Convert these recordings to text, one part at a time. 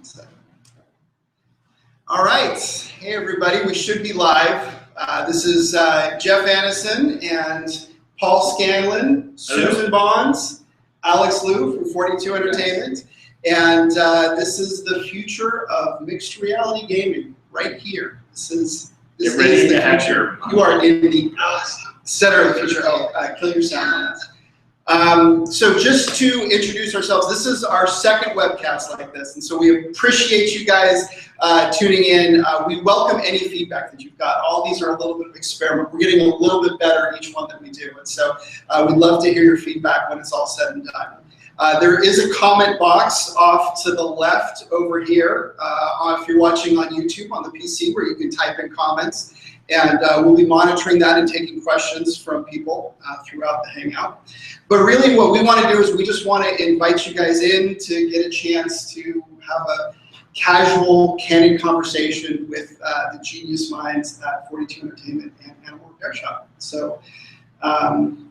So. All right. Hey, everybody. We should be live. This is Jeff Annison and Paul Scanlon, Susan Bonds, Alex Liu from 42 Entertainment. And this is the future of mixed reality gaming right here. This is the future. You are in the center of the future. Kill your sound on that. So just to introduce ourselves, this is our second webcast like this, and so we appreciate you guys tuning in. We welcome any feedback that you've got. All these are a little bit of experiment. We're getting a little bit better each one that we do, and so we'd love to hear your feedback when it's all said and done. There is a comment box off to the left over here if you're watching on YouTube on the PC where you can type in comments. And we'll be monitoring that and taking questions from people throughout the Hangout. But really what we want to do is we just want to invite you guys in to get a chance to have a casual, candid conversation with the genius minds at 42 Entertainment and Animal Repair Shop. So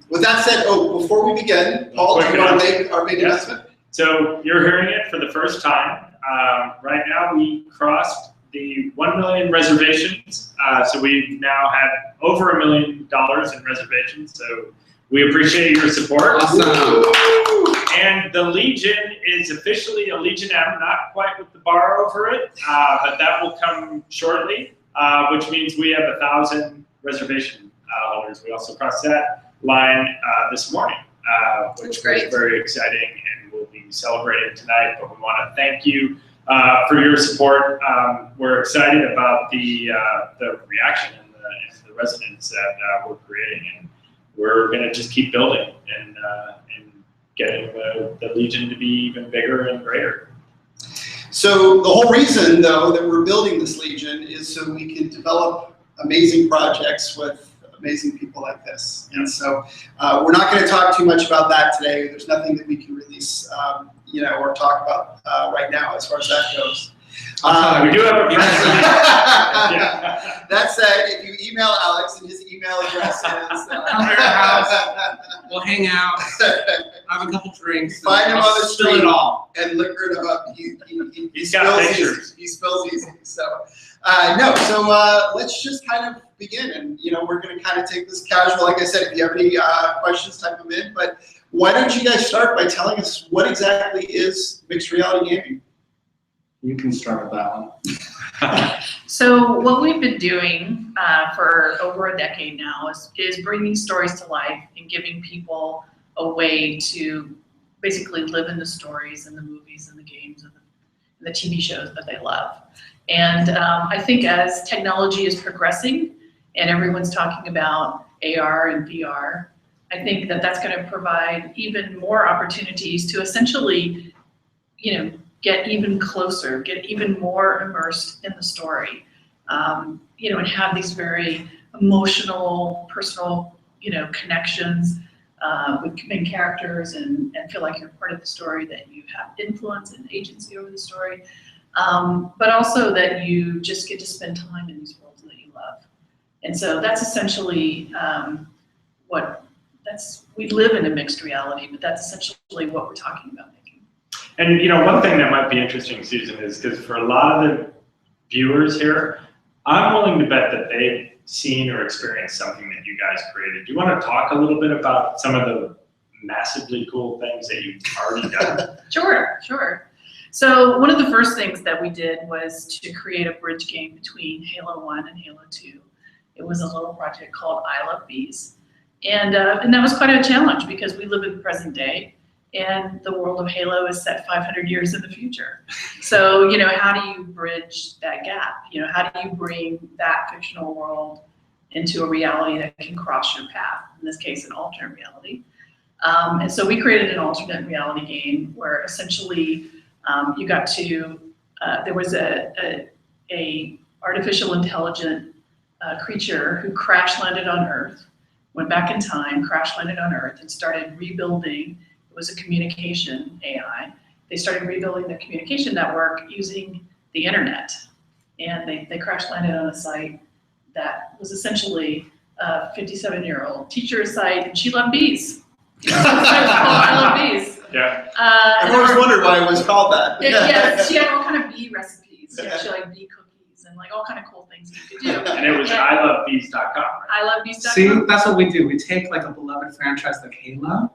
with that said, before we begin, Paul, do you want to make our big announcement? So you're hearing it for the first time. Right now we crossed the 1 million reservations. So we've now had over $1 million in reservations. So we appreciate your support. Awesome. And the Legion is officially a Legion M, not quite with the bar over it, but that will come shortly, which means we have 1,000 reservation holders. We also crossed that line this morning, which was very exciting, and we'll be celebrating tonight. But we want to thank you for your support. We're excited about the reaction and the resonance that we're creating, and we're going to just keep building and getting the Legion to be even bigger and greater. So the whole reason, though, that we're building this Legion is so we can develop amazing projects with amazing people like this. And so we're not going to talk too much about that today. There's nothing that we can release or talk about right now as far as that goes. We do have a press release. That said, if you email Alex, and his email address is come to our house, we'll hang out, have a couple drinks, find him on the street it all. and liquor it up. He's got pictures. He spills easy. So let's just kind of begin, and we're going to kind of take this casual. Like I said, if you have any questions, type them in. But why don't you guys start by telling us what exactly is mixed reality gaming? You can start with that one. So what we've been doing for over a decade now is bringing stories to life and giving people a way to basically live in the stories and the movies and the games and the TV shows that they love. And I think as technology is progressing and everyone's talking about AR and VR, I think that that's going to provide even more opportunities to essentially, get even closer, get even more immersed in the story, and have these very emotional, personal, connections with main characters and feel like you're part of the story, that you have influence and agency over the story, but also that you just get to spend time in these worlds that you love. And so that's essentially we live in a mixed reality, but that's essentially what we're talking about. And one thing that might be interesting, Susan, is because for a lot of the viewers here, I'm willing to bet that they've seen or experienced something that you guys created. Do you want to talk a little bit about some of the massively cool things that you've already done? Sure. So one of the first things that we did was to create a bridge game between Halo 1 and Halo 2. It was a little project called I Love Bees. And that was quite a challenge because we live in the present day. And the world of Halo is set 500 years in the future. So, how do you bridge that gap? How do you bring that fictional world into a reality that can cross your path? In this case, an alternate reality. And so we created an alternate reality game where essentially you got to, there was a artificial intelligent creature who crash landed on Earth, went back in time, crash landed on Earth, and started rebuilding. It was a communication AI. They started rebuilding the communication network using the internet. And they crash landed on a site that was essentially a 57-year-old teacher's site, and she loved bees. I love bees. Yeah. I've always wondered why it was called that. Yes, she had all kind of bee recipes. Yeah, she like bee cookies and like all kind of cool things you could do. And it was ilovebees.com, right? ilovebees.com. See, that's what we do. We take like a beloved franchise like Halo,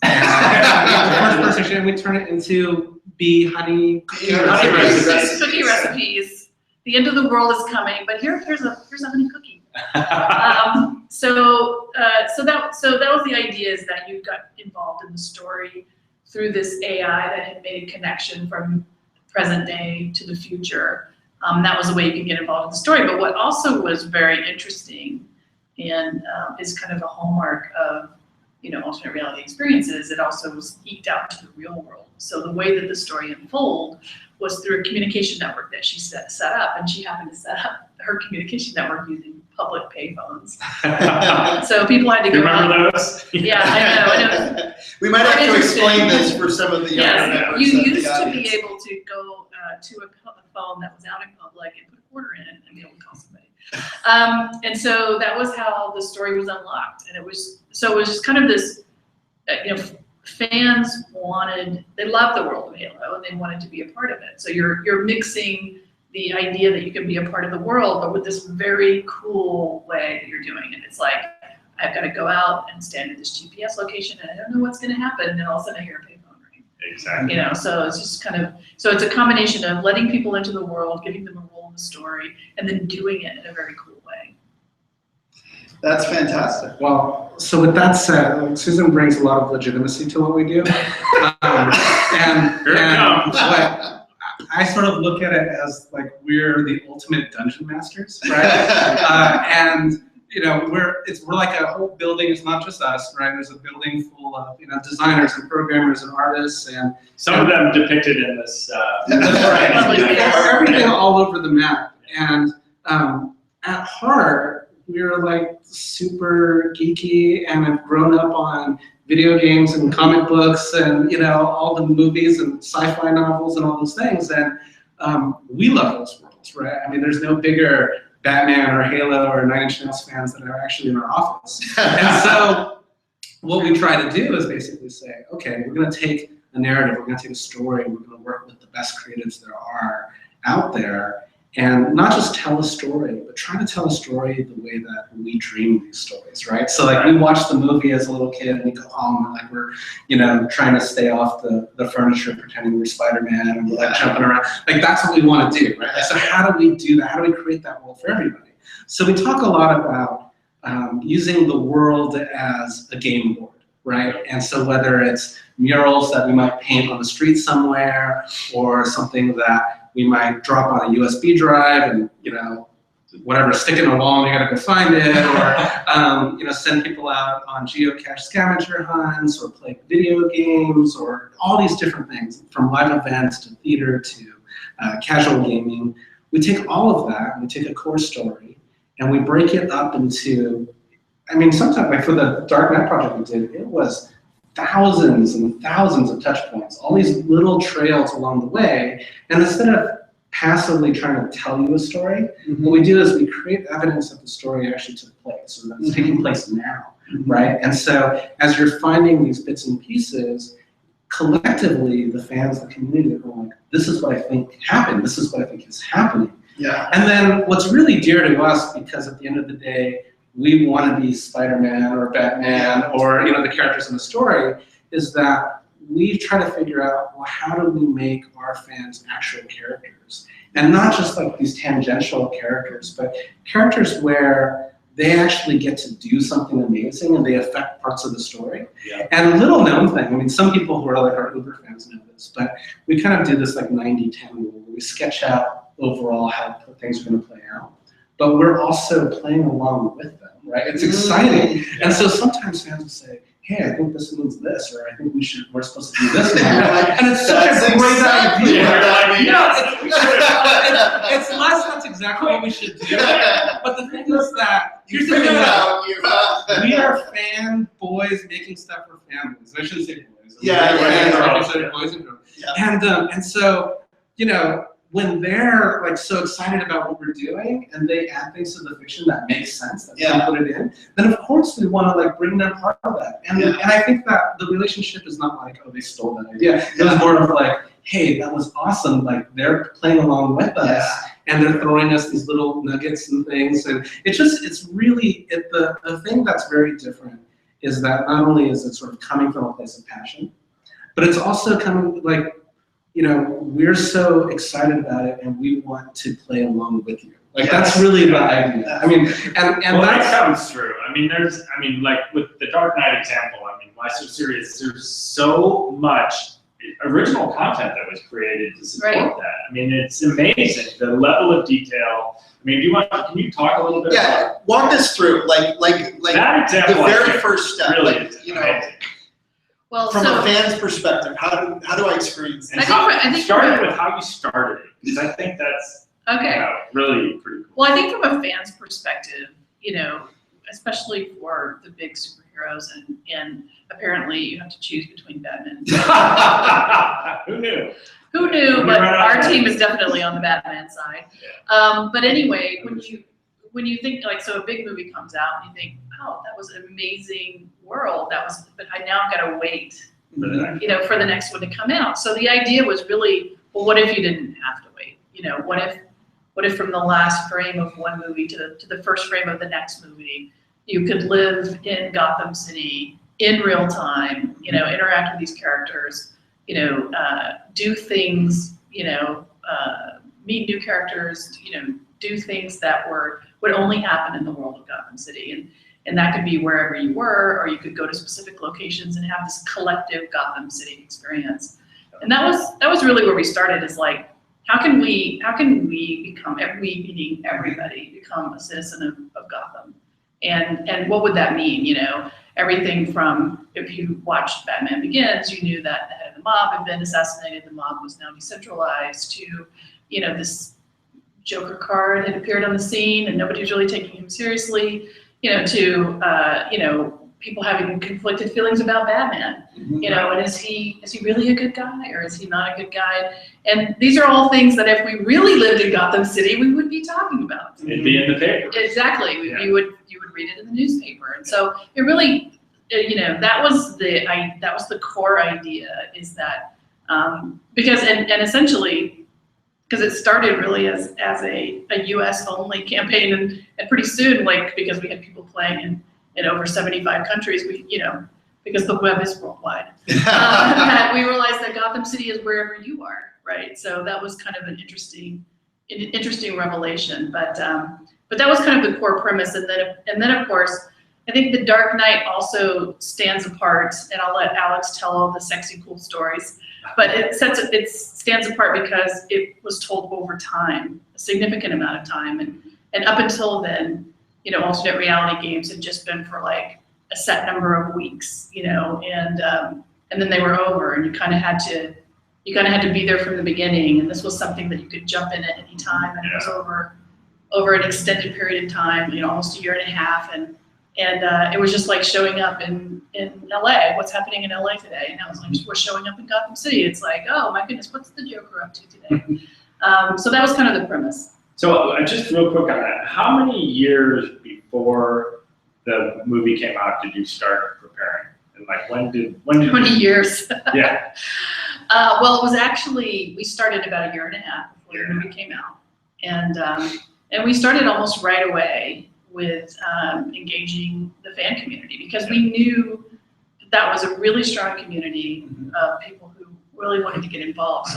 and first person, we turn it into bee honey Cookie recipes. The end of the world is coming, but here's a honey cookie. So that was the idea, is that you got involved in the story through this AI that had made a connection from present day to the future. That was the way you could get involved in the story. But what also was very interesting and is kind of a hallmark of alternate reality experiences, it also was eked out to the real world. So the way that the story unfolded was through a communication network that she set up, and she happened to set up her communication network using public payphones. So people had to go out. Remember those? Yeah, I know. We might have to explain this for some of the younger Yes, members you of the used to be audience. able to go to a phone that was out in public and put a quarter in and be able to call somebody. And so that was how the story was unlocked, and it was just kind of this, fans they loved the world of Halo, and they wanted to be a part of it. So you're mixing the idea that you can be a part of the world, but with this very cool way that you're doing it. It's like, I've got to go out and stand at this GPS location, and I don't know what's going to happen, and then all of a sudden I hear a payphone ring. Exactly. So it's just so it's a combination of letting people into the world, giving them a role in the story, and then doing it in a very cool way. That's fantastic. Well, so with that said, Susan brings a lot of legitimacy to what we do. And what I sort of look at it as like we're the ultimate dungeon masters, right? And we're like a whole building. It's not just us, right? There's a building full of designers and programmers and artists, and some of them depicted in this. That's right. Everything all over the map. And at heart, we're like super geeky and have grown up on video games and comic books and all the movies and sci-fi novels and all those things. And we love those worlds, right? I mean, there's no bigger Batman or Halo or Nine Inch Nails fans that are actually in our office. And so what we try to do is basically say, okay, we're going to take a narrative, we're going to take a story, and we're going to work with the best creatives there are out there, and not just tell a story, but try to tell a story the way that we dream these stories, right? So like we watch the movie as a little kid, and we go home and like we're trying to stay off the furniture, pretending we're Spider-Man, and we're like jumping around. Like that's what we want to do, right? So how do we do that? How do we create that world for everybody? So we talk a lot about using the world as a game board, right? And so whether it's murals that we might paint on the street somewhere, or something that we might drop on a USB drive and, whatever, stick it in a wall and you gotta go find it, or, send people out on geocache scavenger hunts, or play video games, or all these different things, from live events to theater to casual gaming. We take all of that, and we take a core story, and we break it up into, sometimes, like for the Dark Net project we did, it was thousands and thousands of touch points, all these little trails along the way. And instead of passively trying to tell you a story, what we do is we create evidence that the story actually took place, or that it's taking place now, right? And so as you're finding these bits and pieces, collectively, the fans, the community, are going like, this is what I think happened, this is what I think is happening. Yeah. And then what's really dear to us, because at the end of the day, we want to be Spider-Man or Batman or the characters in the story, is that we try to figure out, well, how do we make our fans actual characters? And not just like these tangential characters, but characters where they actually get to do something amazing and they affect parts of the story. Yeah. And a little known thing, some people who are like our Uber fans know this, but we kind of do this like 90-10 rule where we sketch out overall how things are going to play out. But we're also playing along with them, right? It's exciting. And so sometimes fans will say, hey, I think this means this, or I think we're supposed to do this now. And it's such a great idea. It's less that's exactly what we should do. But the thing is that, here's the thing, we are fan boys making stuff for families. I shouldn't say boys. Boys and girls. Yeah. And so, when they're like so excited about what we're doing and they add things to the fiction that makes sense, that we can put it in, then of course we want to like bring them part of that. And I think that the relationship is not like, oh, they stole that idea. It was more of like, hey, that was awesome. Like they're playing along with us, and they're throwing us these little nuggets and things, and it's really the thing that's very different is that not only is it sort of coming from a place of passion, but it's also coming like, you know, we're so excited about it and we want to play along with you. Like that's really the idea. I mean, and well, that comes through. I mean, like with the Dark Knight example, I mean, why so serious? There's so much original content that was created to support that. I mean, it's amazing, the level of detail. I mean, can you talk a little bit about walk us through, like that example, the very first step, really like, you know, Well, from a fan's perspective, how do I experience and this? I think starting with how you started it, because I think that's really pretty cool. Well, I think from a fan's perspective, you know, especially for the big superheroes, and apparently you have to choose between Batman and Superman. Who knew? Who knew? But our team is definitely on the Batman side. But anyway, when you think like, so a big movie comes out and you think, oh, that was an amazing world. But I now got to wait, you know, for the next one to come out. So the idea was really, well, what if you didn't have to wait? You know, what if from the last frame of one movie to the first frame of the next movie, you could live in Gotham City in real time, you know, interact with these characters, you know, do things, you know, meet new characters, you know, do things that would only happen in the world of Gotham City. And that could be wherever you were, or you could go to specific locations and have this collective Gotham City experience. And that was really where we started, is like, how can we become, we meaning everybody, become a citizen of Gotham? And what would that mean? You know, everything from, if you watched Batman Begins, you knew that the head of the mob had been assassinated, the mob was now decentralized, to, you know, this Joker card had appeared on the scene and nobody was really taking him seriously, you know, to, you know, people having conflicted feelings about Batman, you know, and is he really a good guy or is he not a good guy? And these are all things that if we really lived in Gotham City, we would be talking about. It'd be in the paper. Exactly, you would read it in the newspaper, and so it really, you know, that was the core idea, is that because and essentially, because it started really as a U.S. only campaign, and pretty soon, like, because we had people playing in over 75 countries, we, you know, because the web is worldwide, we realized that Gotham City is wherever you are, right? So that was kind of an interesting revelation, but that was kind of the core premise, and then of course, I think The Dark Knight also stands apart, and I'll let Alex tell all the sexy, cool stories, but it stands apart because it was told over time, a significant amount of time, and up until then, you know, alternate reality games had just been for like a set number of weeks, you know, and then they were over, and you kind of had to be there from the beginning, and this was something that you could jump in at any time, and it was over an extended period of time, you know, almost a year and a half, and it was just like showing up in LA. What's happening in LA today? And I was like, we're showing up in Gotham City. It's like, oh my goodness, what's the Joker up to today? So that was kind of the premise. So just real quick on that, how many years before the movie came out did you start preparing? And like when did 20 years. Yeah. Well, it was actually, we started about a year and a half before the movie came out. And we started almost right away with engaging the fan community, because we knew that was a really strong community of people who really wanted to get involved.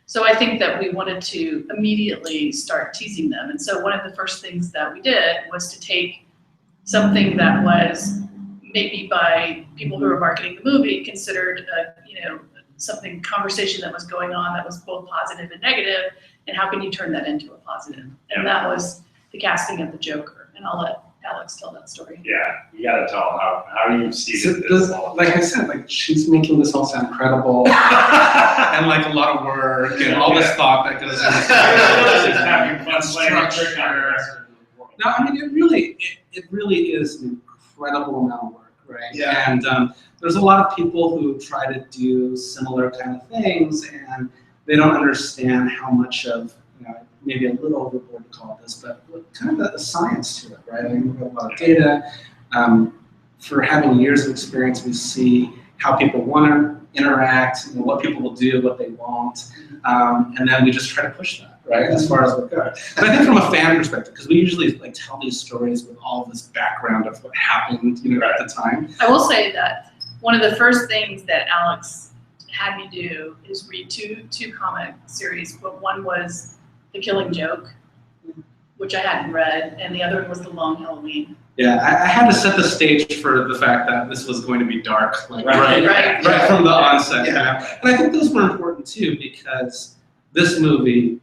So I think that we wanted to immediately start teasing them. And so one of the first things that we did was to take something that was maybe by people who were marketing the movie considered you know, conversation that was going on that was both positive and negative, and how can you turn that into a positive? And that was the casting of the Joker. And I'll let Alex tell that story. Yeah, you gotta tell how do you see this all? Like I said, like she's making this all sound credible and like a lot of work and all this thought that goes into structure. No, I mean it really is an incredible amount of work, right? Yeah. And there's a lot of people who try to do similar kind of things, and they don't understand how much of, you know, maybe a little overboard to call this, but kind of the science to it, right? I mean, we have a lot of data. For having years of experience, we see how people want to interact, what people will do, what they won't, and then we just try to push that, right, as far as we go. But I think from a fan perspective, because we usually like tell these stories with all this background of what happened, at the time. I will say that one of the first things that Alex had me do is read two comic series, but one was The Killing Joke, which I hadn't read, and the other one was The Long Halloween. Yeah, I had to set the stage for the fact that this was going to be dark, like Right. right from the onset. Yeah. And I think those were important too, because this movie,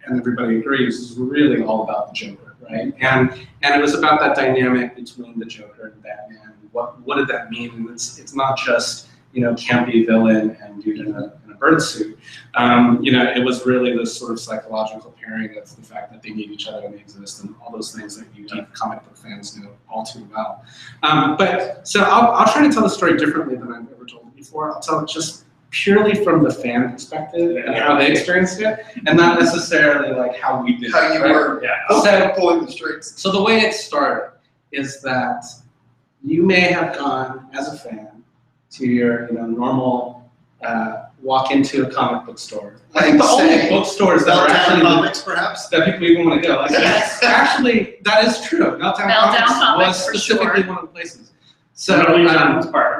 and everybody agrees, is really all about the Joker, right? And it was about that dynamic between the Joker and Batman. What did that mean? And it's not just campy villain and dude in a bird suit. It was really this sort of psychological pairing of the fact that they need each other and they exist, and all those things that you deep comic book fans know all too well. So I'll try to tell the story differently than I've ever told it before. I'll tell it just purely from the fan perspective and how they experienced it, and not necessarily like how we did How it. you Right? were pulling the strings. So the way it started is that you may have gone as a fan to your normal walk into a comic book store. I think the only bookstores that are actually Comics, perhaps. that people even want to go. Like, Yes. Actually, that is true. Meltdown Comics was for specifically sure. one of the places. So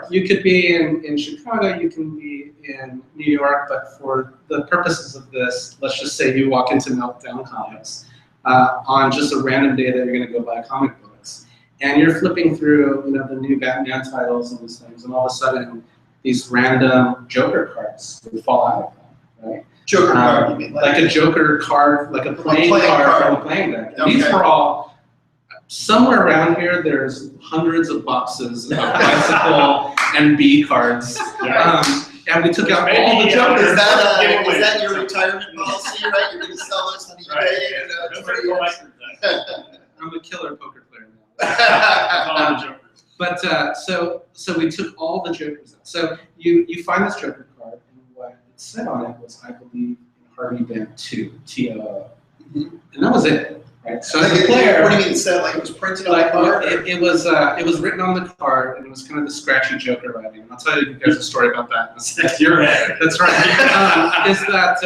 you could be in Chicago, you can be in New York, but for the purposes of this, let's just say you walk into Meltdown Comics on just a random day that you're going to go buy comic books. And you're flipping through, the new Batman titles and these things, and all of a sudden, these random Joker cards would fall out of them, right? Joker card, you mean? Like a Joker card, like a playing card from a playing deck. And these were all, somewhere around here, there's hundreds of boxes of bicycle and B cards. And we took out all the Jokers. Is that your retirement policy, right? You're going to sell those on eBay in 20 years? I'm a killer poker player now. Jokers. But so we took all the Jokers out. So you find this Joker card, and what it said on it was, I believe, Harvey Dent 2, T-O-O. And that was it, right? So as a player, what do you mean it said? Like it was printed on the card? It was written on the card, and it was kind of the scratchy Joker writing. And I'll tell you guys a story about that in a second. You're right. That's right. Is that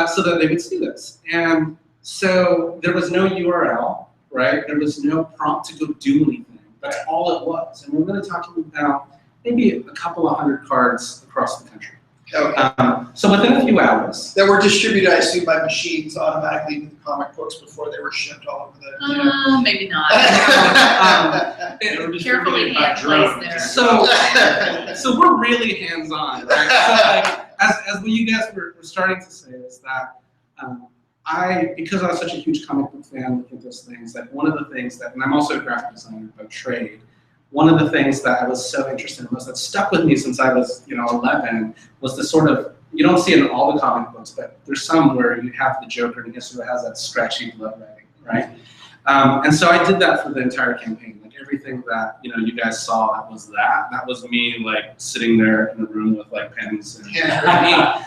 so that they would see this. And so there was no URL, right? There was no prompt to go do anything. That's all it was. And we're really talking about maybe a couple of hundred cards across the country. Okay. So within a few hours. That were distributed, I assume, by machines automatically into the comic books before they were shipped all over the. Maybe not. They were Carefully distributed by hand drone. placed there. So we're really hands-on, right? So like, as what you guys were starting to say is that because I was such a huge comic book fan, looking at those things, like one of the things that, and I'm also a graphic designer by trade, one of the things that I was so interested in, that stuck with me since I was 11, was the sort of, you don't see it in all the comic books, but there's some where you have the Joker and he sort of has that scratchy blood writing, right? And so I did that for the entire campaign. Like everything that you guys saw was that. That was me like sitting there in a room with like pens.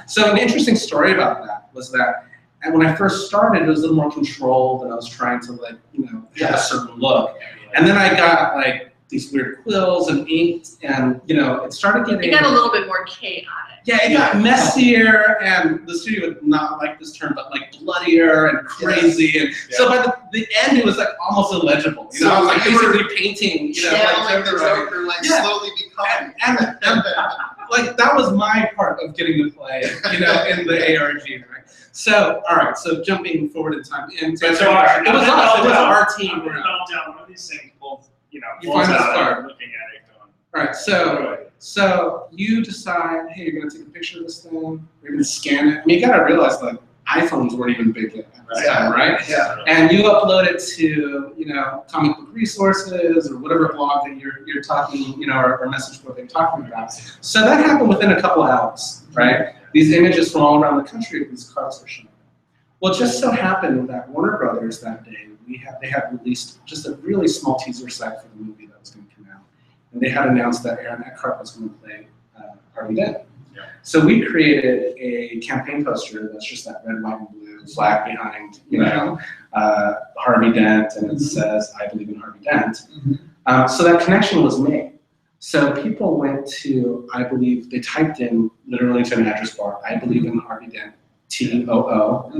So an interesting story about that was that, and when I first started, it was a little more controlled, and I was trying to have a certain look. And then I got like these weird quills and ink, and it started getting. It got a little bit more chaotic. Yeah, it got messier, and the studio would not like this term, but like bloodier and crazy, and so by the end, it was like almost illegible. I was like basically painting, like the Joker, slowly becoming. And like that was my part of getting to play, in the ARG, right? So, all right, so jumping forward in time, it was us, it was our team. One of these things, both, you find this card. Looking at it, going. All right, so you decide, hey, you're gonna take a picture of this thing, you're gonna scan it. I mean, you gotta realize like iPhones weren't even big yet at the time, right? Yeah. And you upload it to, comic book resources or whatever blog that you're talking, or message board that you're talking about. So that happened within a couple of hours, right? These images from all around the country of these cards are shown. Well, it just so happened that Warner Brothers that day, they had released just a really small teaser site for the movie that was going to come out. And they had announced that Aaron Eckhart was going to play Harvey Dent. Yeah. So we created a campaign poster that's just that red, white, and blue flag behind, Harvey Dent, and it says, I believe in Harvey Dent. So that connection was made. So people went to, I believe, they typed in literally to an address bar, I believe in Harvey Dent, TOO.com,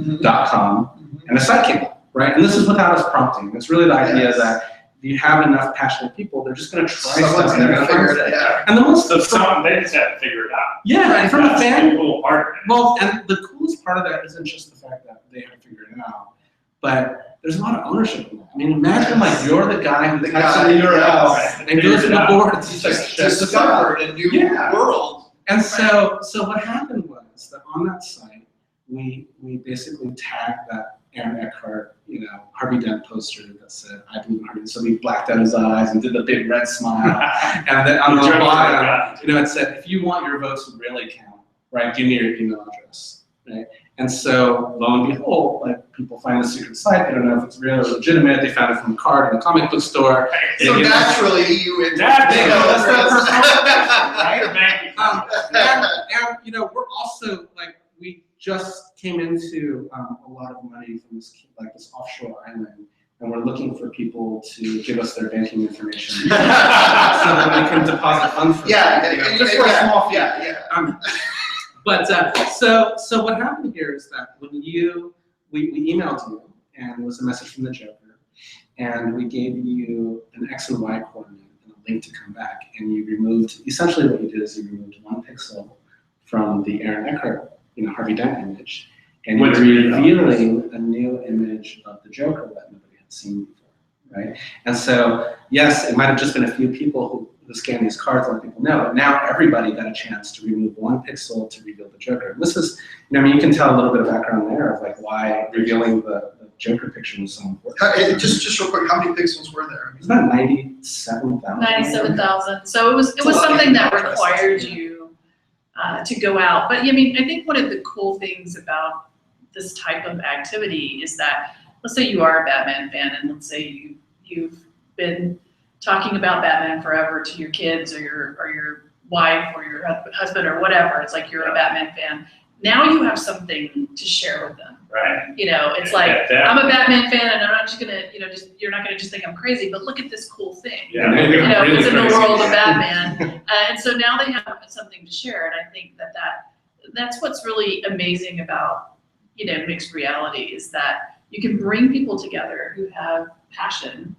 and a site came up, right? And this is without us prompting. It's really the idea that if you have enough passionate people, they're just going to try Someone's something. going to figure it out. And the most So they just have to figure it out. yeah, and from a That's fan, the cool part of it. well, and the coolest part of that isn't just the fact that they have to figure it out, but there's a lot of ownership in that. I mean, imagine like you're the guy who types in the URL and goes to the board and Just discovered a new world. And so what happened was that on that site, we basically tagged that Aaron Eckhart, Harvey Dent poster that said, I believe in Harvey Dent. So we blacked out his eyes and did the big red smile. And then on the bottom, it said, if you want your votes to really count, right, give me your email address, right? And so, lo and behold, like people find the secret site. They don't know if it's real or legitimate. They found it from a card in a comic book store. So naturally, you would Right? And we're also like, we just came into a lot of money from this offshore island, and we're looking for people to give us their banking information so that we can deposit funds for them. Just for a small fee. But so what happened here is that when we emailed you, and it was a message from the Joker, and we gave you an X and Y coordinate and a link to come back, and you removed, essentially what you did is you removed 1 pixel from the Aaron Eckhart, Harvey Dent image, and you're revealing a new image of the Joker that nobody had seen before, right? And so, yes, it might have just been a few people who scanned these cards, let people know, but now everybody got a chance to remove 1 pixel to reveal the Joker. And this is, you can tell a little bit of background there of like why revealing the Joker picture was so important. Just real quick, how many pixels were there? It was about 97,000. 97,000. So it was something that required you to go out. But I think one of the cool things about this type of activity is that, let's say you are a Batman fan, and let's say you've been talking about Batman forever to your kids or your wife or your husband or whatever. It's like you're a Batman fan. Now you have something to share with them. Right. It's like, I'm a Batman fan, and I'm not just gonna, you're not gonna just think I'm crazy, but look at this cool thing. Yeah. It's in the world of Batman. And so now they have something to share, and I think that's what's really amazing about, mixed reality, is that you can bring people together who have passion,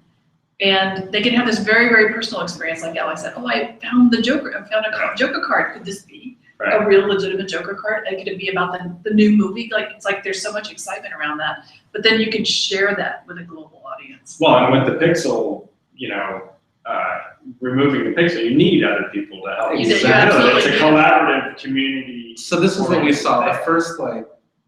and they can have this very, very personal experience. Like Alex said, I found the Joker. I found a Joker card. Could this be a real legitimate Joker card? Could it be about the new movie? It's like there's so much excitement around that. But then you can share that with a global audience. Well, and with the pixel, removing the pixel, you need other people to help. It's a collaborative community. So this is what we saw. The first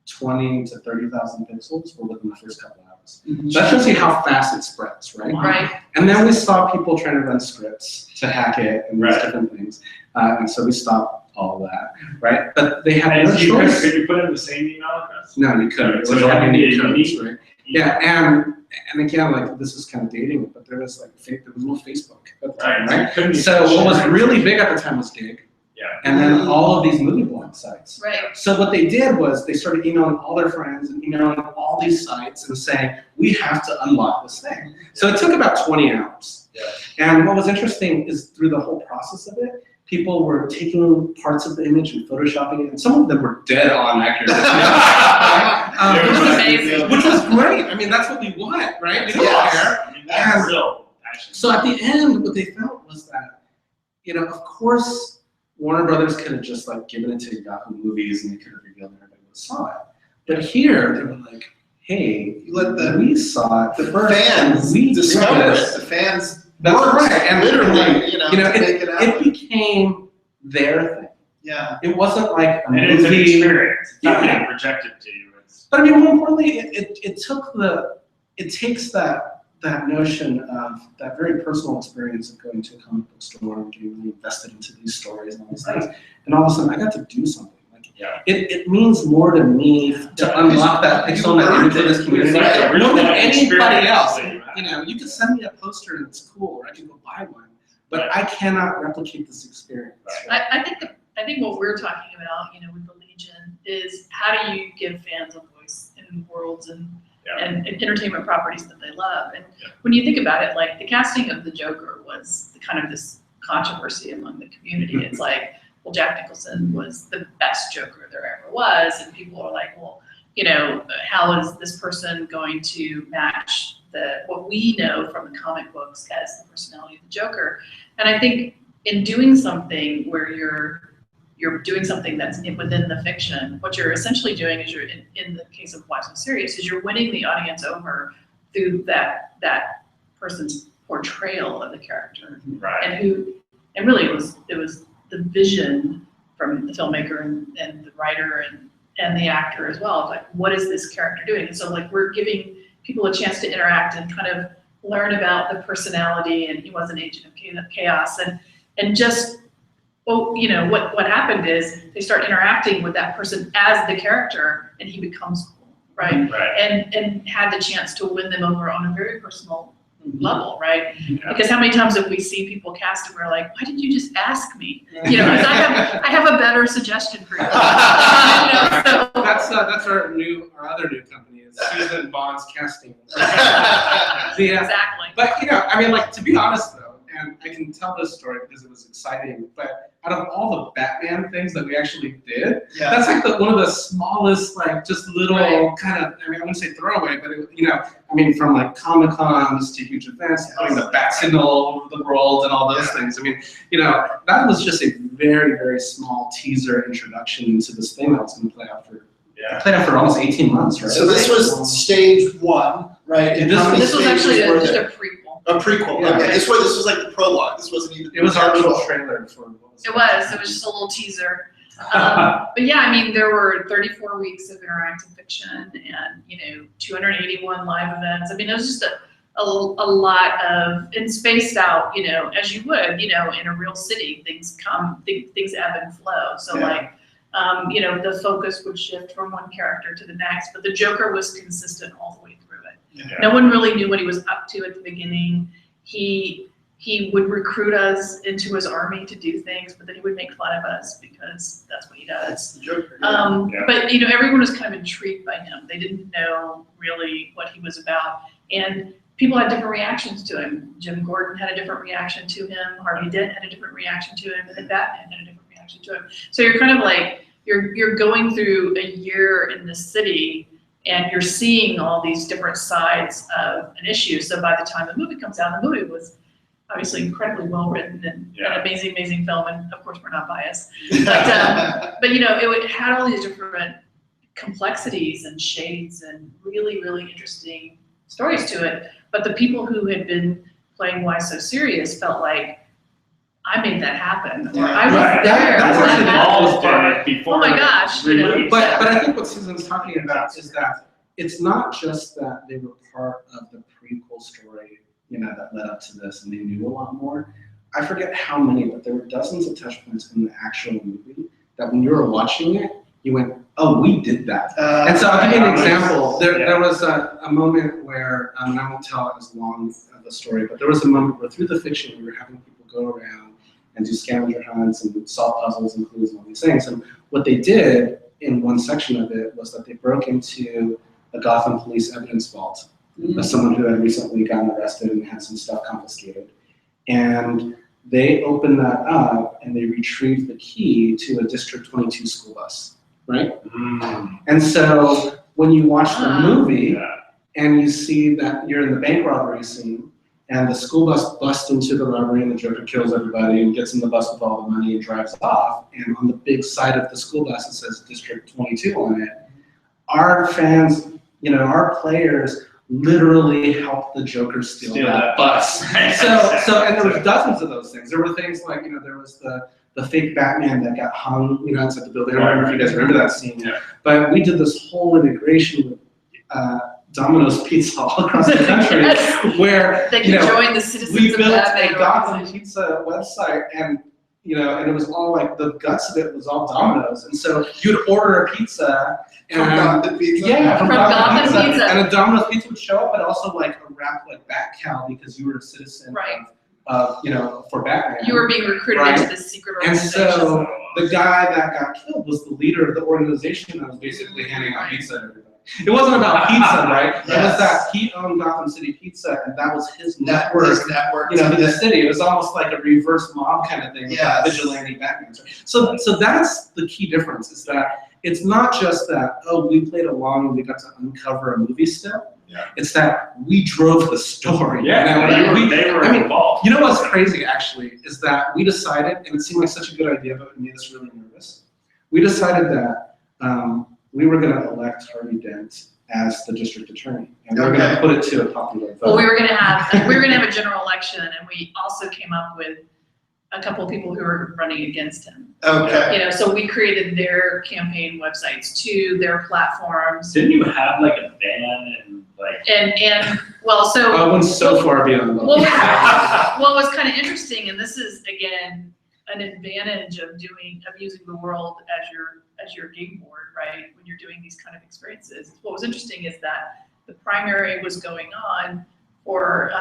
20 to 30,000 pixels were within the first couple of hours. So that shows you how fast it spreads, right? Right. And then we saw people trying to run scripts to hack it and these different things. And so we stopped all of that, right? But they had no choice. Could you put in the same email address? No, you couldn't. So you had unique codes, right? Yeah, and again, this is kind of dating it, but there was there was no Facebook at the time, right? So what was really big at the time was Dig. Yeah. And then all of these movie blog sites. Right. So what they did was they started emailing all their friends and emailing all these sites and saying, we have to unlock this thing. So it took about 20 hours. Yeah. And what was interesting is through the whole process of it, people were taking parts of the image and photoshopping it, and some of them were dead on accurate. Which was great. I mean, that's what we want, right? We don't care. That's real passion. So at the end, what they felt was that, of course, Warner Brothers could have just given it to Yahoo Movies and they could have revealed and everybody saw it. But here, they were like, hey, we saw it. The fans discovered it. The fans. That's right. And literally, to make it happen. It became their thing. Yeah. It wasn't like a movie. It's an experience. It's not being projected to you. But I mean, more importantly, it takes that notion of that very personal experience of going to a comic book store and getting really invested into these stories and all these things, and all of a sudden I got to do something. It means more to me to unlock that pixel and into this community more than anybody else. You can send me a poster and it's cool, or I can go buy one, but I cannot replicate this experience. I think what we're talking about, with the Legion, is how do you give fans a voice in worlds and entertainment properties that they love. And when you think about it, the casting of the Joker was kind of this controversy among the community. It's like, well, Jack Nicholson was the best Joker there ever was, and people are like, well, you know, how is this person going to match what we know from the comic books as the personality of the Joker? And I think in doing something where you're doing something that's within the fiction, what you're essentially doing is you're, in the case of Why So Serious, is you're winning the audience over through that person's portrayal of the character. Right. And really it was the vision from the filmmaker and the writer and the actor as well. Like, what is this character doing? And so like we're giving people a chance to interact and kind of learn about the personality, and he was an agent of chaos, and just, oh, you know, what happened is they start interacting with that person as the character, and he becomes cool, right? And had the chance to win them over on a very personal level, right? Yeah. Because how many times have we seen people cast and we're like, why did you just ask me? You know, because I have a better suggestion for you. You know, so. That's our other new company is Susan Bond's Casting. Yeah. Exactly. But you know, I mean, like, to be honest though, and I can tell this story because it was exciting, but out of all the Batman things that we actually did, that's like one of the smallest, like, just little kind of, I mean, I wouldn't say throwaway, but it, you know, I mean, from like Comic-Cons to huge events, putting the bat signal all over the world and all those things. I mean, you know, that was just a very, very small teaser introduction into this thing that was going to play out for almost 18 months, right? So this was stage 1, right? And this was actually just a prequel. A prequel. Yeah. Okay, this was like the prologue. This wasn't even. It was our little trailer for. It was just a little teaser. But yeah, I mean, there were 34 weeks of interactive fiction, and you know, 281 live events. I mean, it was just a lot of, and spaced out, you know, as you would, you know, in a real city, things ebb and flow. So like, you know, the focus would shift from one character to the next, but the Joker was consistent all the way through it. Yeah. No one really knew what he was up to at the beginning. He would recruit us into his army to do things, but then he would make fun of us because that's what he does. Joker. But you know, everyone was kind of intrigued by him. They didn't know really what he was about, and people had different reactions to him. Jim Gordon had a different reaction to him. Harvey Dent had a different reaction to him, and then Batman had a different reaction to him. So you're kind of like you're going through a year in the city, and you're seeing all these different sides of an issue. So by the time the movie comes out, the movie was obviously incredibly well written and an amazing film. And of course, we're not biased. But you know, it had all these different complexities and shades and really, really interesting stories to it. But the people who had been playing Why So Serious felt like, I made that happen, or I was there. That's actually all done it before. Oh my gosh! You know? But I think what Susan's talking about is that it's not just that they were part of the prequel story, you know, that led up to this, and they knew a lot more. I forget how many, but there were dozens of touch points in the actual movie that when you were watching it, you went, "Oh, we did that." And so I'll give you an example. There was a moment where, and I won't tell as long of the story, but there was a moment where through the fiction we were having people go around and do scavenger hunts and solve puzzles and clues and all these things. And what they did in one section of it was that they broke into a Gotham police evidence vault of someone who had recently gotten arrested and had some stuff confiscated. And they opened that up and they retrieved the key to a District 22 school bus, right? And so when you watch the movie and you see that you're in the bank robbery scene, and the school bus busts into the robbery, and the Joker kills everybody and gets in the bus with all the money and drives off. And on the big side of the school bus, it says District 22 on it. Our fans, you know, our players literally helped the Joker steal that bus. So, and there was dozens of those things. There were things like, you know, there was the fake Batman that got hung, you know, outside the building. I don't remember if you guys remember that scene. But we did this whole integration with Domino's Pizza all across the country, where they can join the citizens we built of a Gotham Pizza website, and you know, and it was all like the guts of it was all Domino's, and so you'd order a pizza and From Gotham Pizza? yeah, from Gotham Pizza, and a Domino's pizza would show up, but also like a wrap like Batcal because you were a citizen of you know, for Batman. You were being recruited into this secret And organization. so the guy that got killed was the leader of the organization that was basically handing out pizza to everybody. It wasn't about pizza, right? It was Yes. that he owned Gotham City Pizza, and that was his That network. was network. You know, in the city, it was almost like a reverse mob kind of thing with Yes. vigilante Batman. So that's the key difference, is that it's not just that, oh, we played along and we got to uncover a movie still. Yeah. It's that we drove the story. Yeah, you know? they were I mean, involved. you know what's crazy, actually, is that we decided, and it seemed like such a good idea, but it made us really nervous. We decided that we were going to elect Harvey Dent as the district attorney, and we were going to put it to a popular vote. Well, we were gonna have a general election, and we also came up with a couple of people who were running against him. Okay. You know, so we created their campaign websites too, their platforms, Didn't you have like a van and like? and well, so. I went so far beyond that. What was kind of interesting, and this is again an advantage of using the world as your game board, right? When you're doing these kind of experiences. What was interesting is that the primary was going on for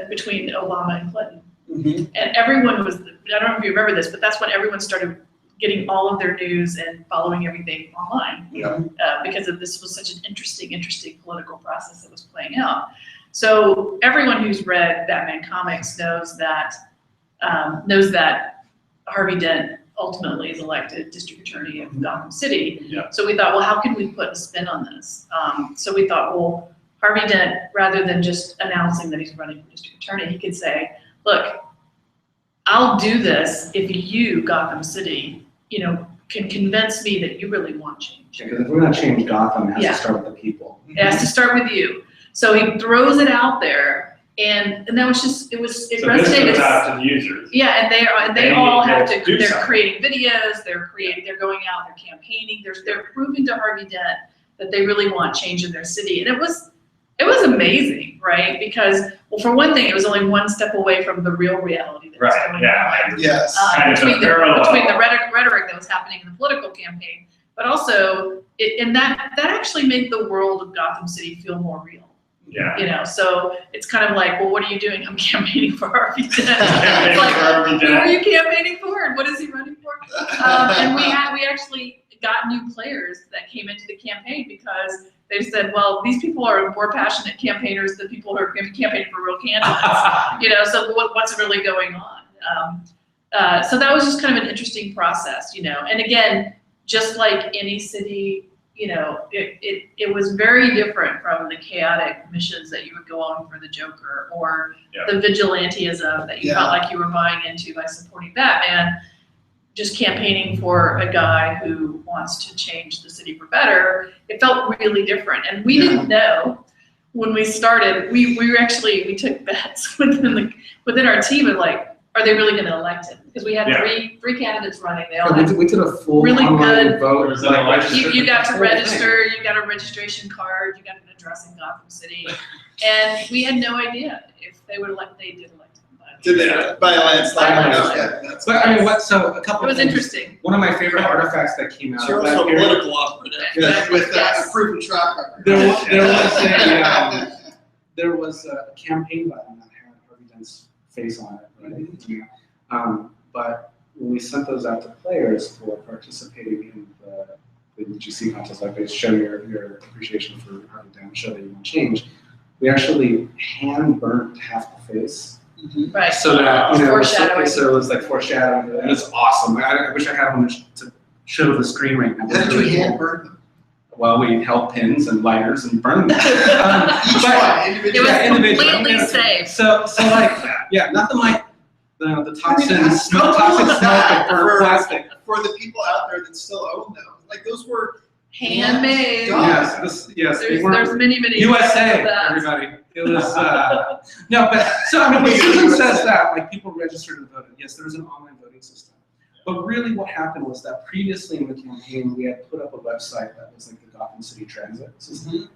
between Obama and Clinton. Mhm. And everyone was, I don't know if you remember this, but that's when everyone started getting all of their news and following everything online. Yeah. Because this was such an interesting political process that was playing out. So everyone who's read Batman comics knows that Harvey Dent ultimately is elected district attorney of Gotham City. Yeah. So we thought, well, how can we put a spin on this? So we thought, well, Harvey Dent, rather than just announcing that he's running for district attorney, he could say, look, I'll do this if you, Gotham City, can convince me that you really want change. Because if we're going to change Gotham, it has Yeah. to start with the people. It has to start with you. So he throws it out there, and that was just, it So this resonated. goes out to the users. Yeah, and they They all need have to to, do they're something. creating videos, they're going out, they're campaigning, they're proving to Harvey Dent that they really want change in their city. And it was amazing, right? Because, well, for one thing, it was only one step away from the real reality that was Right, going yeah. on. Yes. Kind of a Between the parallel. rhetoric that was happening in the political campaign, but also, and that actually made the world of Gotham City feel more real. Yeah. So it's kind of like, well, what are you doing? I'm campaigning for Harvey Dent. Campaigning It's like, for Harvey who Dent. are you campaigning for, and what is he running for? And we actually got new players that came into the campaign because they said, well, these people are more passionate campaigners than people who are campaigning for real candidates. So what's really going on? So that was just kind of an interesting process, And again, just like any city, it was very different from the chaotic missions that you would go on for the Joker or the vigilantism that you felt like you were buying into by supporting Batman. Just campaigning for a guy who wants to change the city for better, it felt really different. And we didn't know when we started. We took bets within our team of like, are they really going to elect him? Because we had three candidates running. They all had We did a full really online good- vote. There was an election. you got to register, you got a registration card, you got an address in Gotham City, and we had no idea if they would elect. They did elect him. Did they by a landslide? By a landslide. Yeah, that's But I mean, so a It couple was things. interesting. One of my favorite artifacts that came out You're of that also a period, political operative with Yes. a proven track record. there was a campaign button that had Harvey Dent's face on it, right? But when we sent those out to players for participating in the UGC contest, like they show your appreciation for Harvey Dent, show that you want change, we actually hand burnt half the face. Right. So that Foreshadowing. so it was like foreshadowing, and it's awesome. I wish I had one to show the screen right now. How did you hand burn them? Well, we held pins and lighters and burned them. Each But- one, It individually. was individual. completely safe. So nothing like the toxic I mean, smoke of burnt plastic. For the people out there that still own them, like those were Handmade. Yeah. Yes, they weren't. There's many USA, of that. everybody. It was no, but so I mean, when Susan says that, like people registered and voted. Yes, there was an online voting system. But really, what happened was that previously in the campaign, we had put up a website that was like the Gotham City Transit system,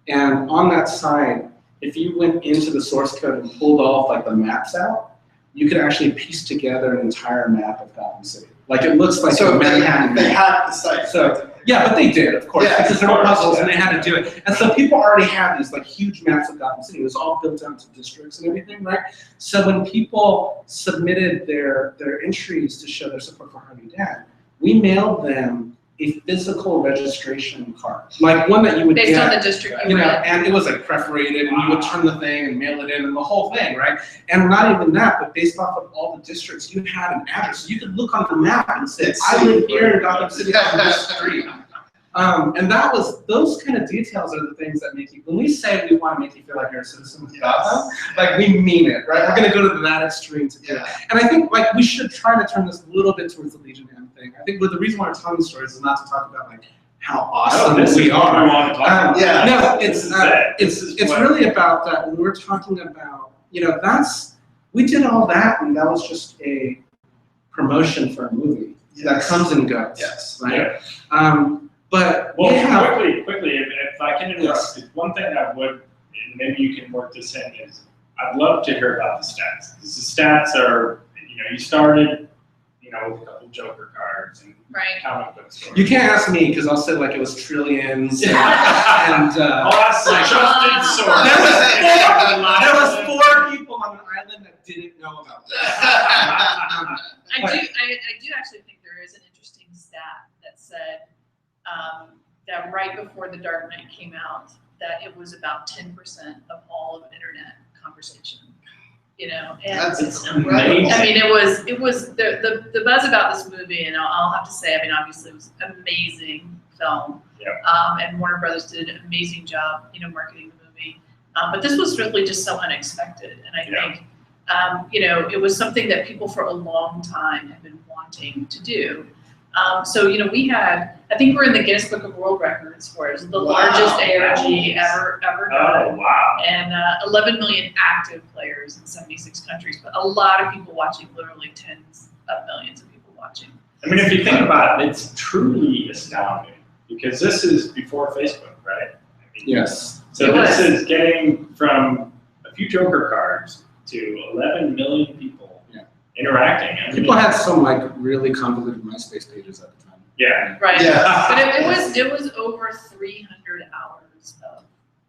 and on that side, if you went into the source code and pulled off like the maps out, you could actually piece together an entire map of Gotham City. Like it looks like so a Manhattan they map. hacked the site. So, yeah, but they did, of course, Yeah, because of there were course, puzzles yeah. and they had to do it. And so people already had these like huge maps of Gotham City. It was all built down to districts and everything, right? So when people submitted their entries to show their support for Harvey Dent, we mailed them a physical registration card, like one that you would Based get, on the district you you know, were in. and it was like perforated, and you would turn the thing and mail it in, and the whole thing, right? And not even that, but based off of all the districts, you had an address. So you could look on the map and say, I live here in Gotham City on this street. And those kind of details are the things that make you, when we say we want to make you feel like you're a citizen of Gotham, like we mean it, right? We're going to go to that extreme to do it. And I think like we should try to turn this a little bit towards the Legion M thing. I think the reason why we're telling stories is not to talk about like how awesome we are. No, it's really about that. When we're talking about, you know, we did all that, and that was just a promotion for a movie that comes and goes, right? But quickly, if I can interrupt, one thing I would, and maybe you can work this in, is I'd love to hear about the stats. Because the stats are, you know, you started, you know, with a couple Joker cards and comic book stores. You can't ask me because I'll say like it was trillions. And I'll ask the trusted source. There was 4 people on the island that didn't know about this. I do actually think there is an interesting stat that said that right before The Dark Knight came out, that it was about 10% of all of internet conversation. You know, and that's incredible. I mean, it was the buzz about this movie, and I'll have to say, I mean, obviously it was an amazing film, and Warner Brothers did an amazing job, you know, marketing the movie. But this was really just so unexpected, and I think, you know, it was something that people for a long time have been wanting to do. So, you know, we had, I think we're in the Guinness Book of World Records for it. It was the largest ARG ever done. Oh, wow. And 11 million active players in 76 countries, but a lot of people watching, literally tens of millions of people watching. I mean, if you think about it, it's truly astounding because this is before Facebook, right? I mean, yes. So this is getting from a few Joker cards to 11 million people interacting. I mean, people had some like really convoluted MySpace pages at the time. Yeah. Right. Yeah. But it was over 300 hours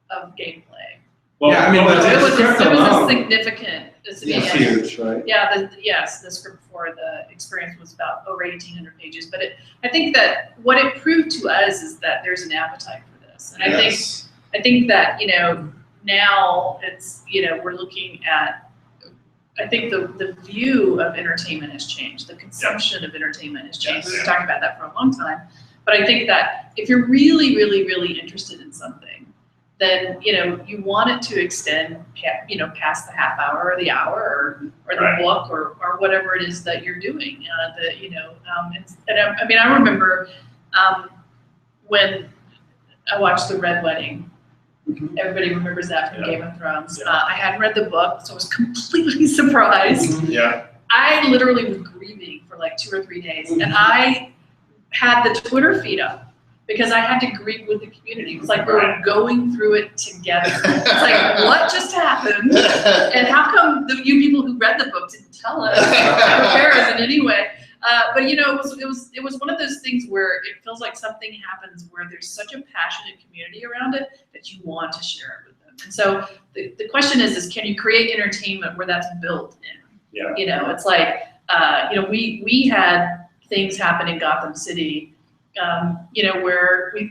of gameplay. Well, yeah, I mean, So but it was alone, a significant. it's huge, right? Yeah, the script for the experience was about over 1,800 pages. But I think that what it proved to us is that there's an appetite for this, and I think that, you know, now it's, you know, we're looking at. I think the view of entertainment has changed. The consumption of entertainment has changed. We've been talking about that for a long time. But I think that if you're really, really, really interested in something, then, you know, you want it to extend, you know, past the half hour or the hour or the book or whatever it is that you're doing. You know, I mean, I remember when I watched The Red Wedding. Everybody remembers that from Game of Thrones. I hadn't read the book, so I was completely surprised. Yeah. I literally was grieving for like 2 or 3 days, and I had the Twitter feed up because I had to grieve with the community. It was like we were going through it together. It's like, what just happened? And how come you people who read the book didn't tell us, prepare us in any way? But you know, it was one of those things where it feels like something happens where there's such a passionate community around it that you want to share it with them. And so the question is can you create entertainment where that's built in? Yeah. You know, it's like, you know, we had things happen in Gotham City, you know, where it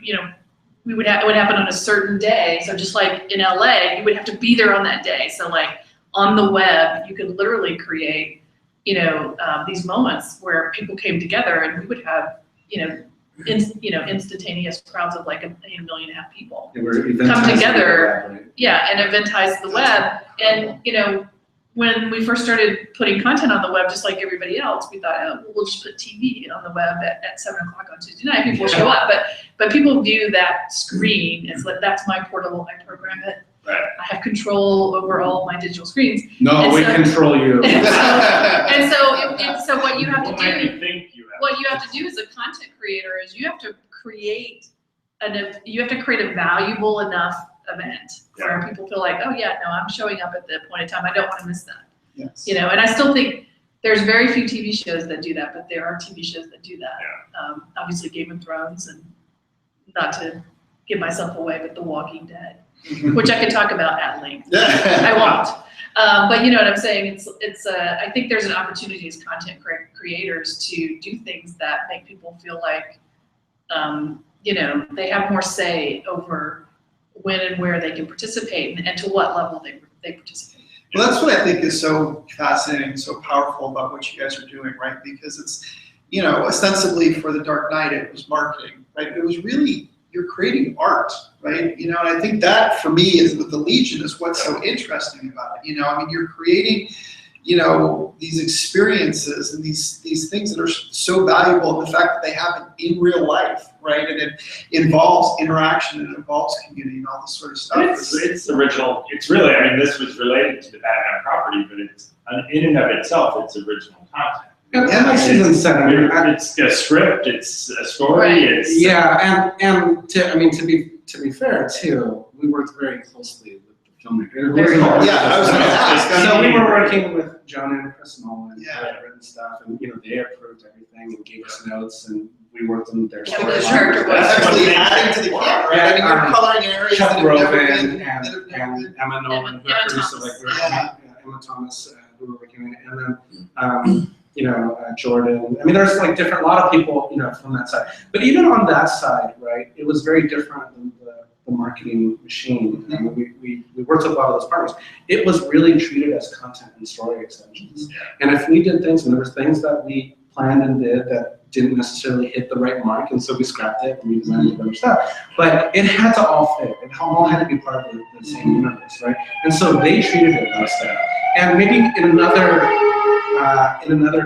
would happen on a certain day. So just like in LA, you would have to be there on that day. So like on the web, you could literally create, you know, these moments where people came together, and we would have, you know, instantaneous crowds of like 1.5 million people come together, and eventize the web. And you know, when we first started putting content on the web, just like everybody else, we thought, oh, we'll just put TV on the web at 7 o'clock on Tuesday night. People will show up, but people view that screen as like, that's my portable. I program it. Right. I have control over all my digital screens. No, we control you. So what you have to do, what you have to do as a content creator is you have to create a valuable enough event where people feel like, oh yeah, no, I'm showing up at the point in time. I don't want to miss that. Yes. You know, and I still think there's very few TV shows that do that, but there are TV shows that do that. Yeah. Obviously Game of Thrones, and not to give myself away, but The Walking Dead. Which I could talk about at length. I won't. But you know what I'm saying? I think there's an opportunity as content creators to do things that make people feel like you know, they have more say over when and where they can participate and to what level they participate. Well, that's what I think is so fascinating, so powerful about what you guys are doing, right? Because it's, you know, ostensibly for the Dark Knight, it was marketing, right? But it was really, you're creating art, right? You know, and I think that for me is with the Legion is what's so interesting about it. You know, I mean, you're creating, you know, these experiences and these things that are so valuable, and the fact that they happen in real life, right? And it involves interaction and it involves community and all this sort of stuff. It's original. It's really, I mean, this was related to the Batman property, but it's in and of itself, it's original content. And like Susan said, I mean, it's a script, it's a story, Right. it's and to be fair too, we worked very closely with the filmmaker. Very well. Yeah, I was gonna ask. So we were working with Jonah and Chris Nolan, Yeah. who had written stuff, and you know they approved everything and gave us notes, and we worked on their Yeah, story. the character was- That's actually adding to the camera, right? I mean, you're coloring areas Chuck that have never Roven been, and that have never been. Emma Nolan, who Emma produced it, Thomas. like we were, Yeah. Emma Thomas, who were working on it, and then you know Jordan. I mean, there's like a lot of people, you know, from that side. But even on that side, right, it was very different than the marketing machine. We worked with a lot of those partners. It was really treated as content and story extensions. Yeah. And if we did things, and there were things that we planned and did that didn't necessarily hit the right mark, and so we scrapped it and redesigned a bunch of stuff. But it had to all fit. It all had to be part of the same universe, right? And so they treated it like that. And maybe in another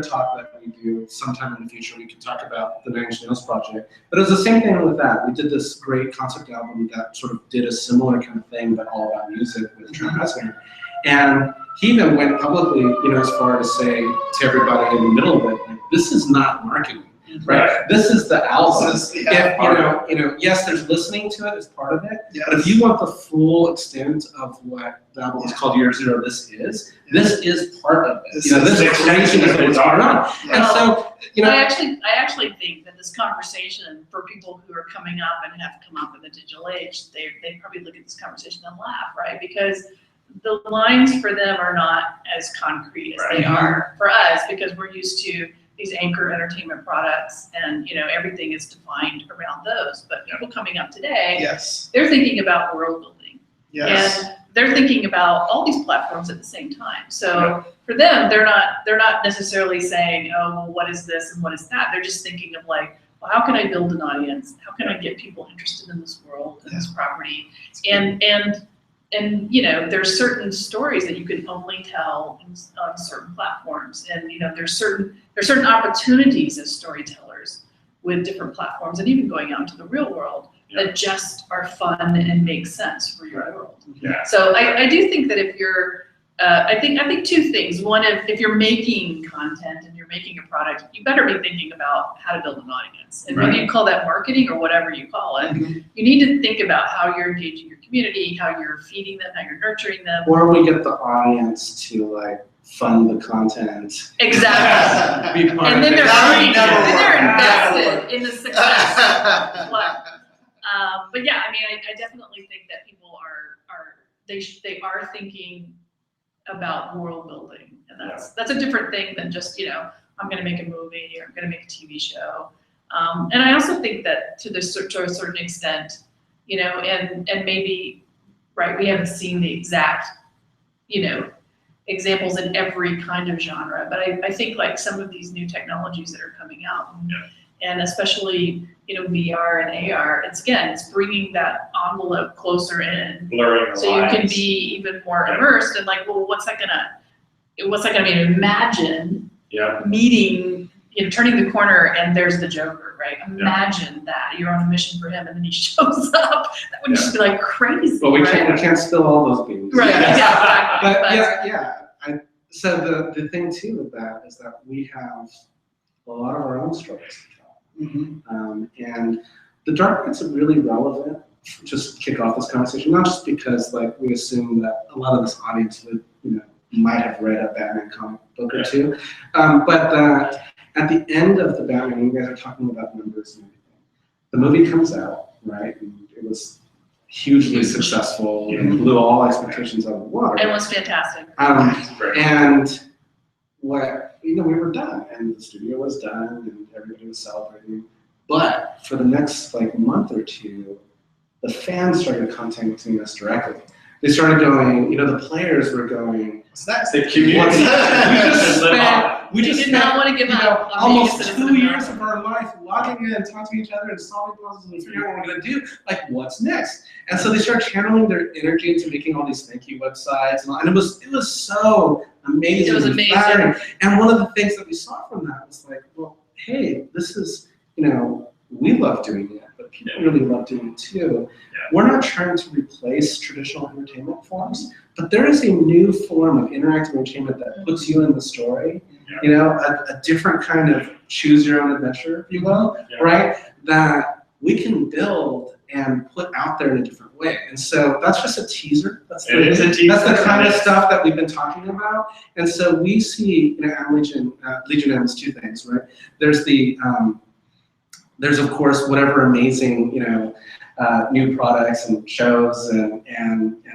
talk that we do sometime in the future, we can talk about the Nine Inch Nails project. But it was the same thing with that. We did this great concept album that sort of did a similar kind of thing, but all about music with Trent Reznor. And he even went publicly, you know, as far as say to everybody in the middle of it, like, this is not marketing, right? This is the album. This is, yeah, If you know, yes, there's listening to it as part of it, yeah. but if you want the full extent of what the album is called Year Zero, this is part of it. This You know, this is- extension is what's going on. Yeah. And so, you know, I actually think that this conversation for people who are coming up and have come up in the digital age, they probably look at this conversation and laugh, right? Because the lines for them are not as concrete as they are for us, because we're used to these anchor entertainment products, and you know everything is defined around those. But people coming up today, Yes. they're thinking about world building, Yes. and they're thinking about all these platforms at the same time. So for them, they're not necessarily saying, oh, well, what is this and what is that? They're just thinking of like, well, how can I build an audience? How can I get people interested in this world and this property? And you know, there's certain stories that you can only tell on certain platforms, and you know, there's certain opportunities as storytellers with different platforms, and even going out into the real world that just are fun and make sense for your world. Yeah. So I do think that if you're, I think two things. One, if you're making content and you're making a product, you better be thinking about how to build an audience. And whether you call that marketing or whatever you call it, you need to think about how you're engaging your community, how you're feeding them, how you're nurturing them. or we get the audience to like fund the content. Exactly. Be part And of then it. they're That would free, never then they're work. Never invested work. in the success. But yeah, I mean, I definitely think that people they are thinking about world building, and that's a different thing than just, you know, I'm going to make a movie or I'm going to make a TV show. And I also think that to a certain extent, you know, and maybe, right, we haven't seen the exact, you know, examples in every kind of genre, but I think like some of these new technologies that are coming out, and especially, you know, VR and AR, it's bringing that envelope closer in, Blurring the so you can lines. be even more immersed and like, well, what's that gonna mean? Imagine meeting, you know, turning the corner and there's the Joker, right? Imagine that you're on a mission for him and then he shows up. That would just be like crazy. But we right? can't spill all those beans. Right. Yeah. Exactly. But yeah. So the thing too with that is that we have a lot of our own stories to tell. And the Dark Knight's really relevant. Just kick off this conversation, not just because like we assume that a lot of this audience would, you know, might have read a Batman comic book or two, but that at the end of the Batman, you guys are talking about numbers and everything. The movie comes out, right? And it was hugely successful and blew all expectations out of the water. It was fantastic. And what, you know, we were done, and the studio was done, and everybody was celebrating. But for the next like month or two, the fans started contacting us directly. They started going, the players were going, What's next? The community. we They just did not want to give up on being a almost citizen 2 of years Melbourne. of our life logging in, talking to each other, and solving puzzles and figuring out what we're going to do. Like, what's next? And so they started channeling their energy into making all these thank you websites, and it was so amazing. It was and amazing. flattering. And one of the things that we saw from that was like, well, hey, this is, we love doing it, but people really love doing it too. Yeah. We're not trying to replace traditional entertainment forms, but there is a new form of interactive entertainment that puts you in the story. A different kind of choose your own adventure, if you will, right? That we can build and put out there in a different way. And so that's just a teaser. That's the kind of stuff that we've been talking about. And so we see, at Legion M's two things, right? There's of course whatever amazing, new products and shows and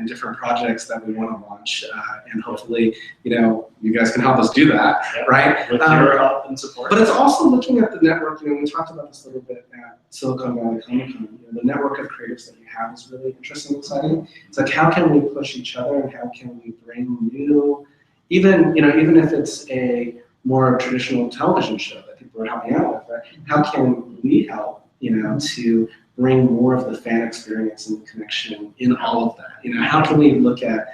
different projects that we want to launch, and hopefully, you guys can help us do that, right? With your help and support. But it's also looking at the network. We talked about this a little bit at Silicon Valley Comic-Con. The network of creatives that we have is really interesting and exciting. It's like, how can we push each other, and how can we bring new, even if it's a more traditional television show that people are helping out with, right? How can we help, to bring more of the fan experience and connection in all of that? How can we look at,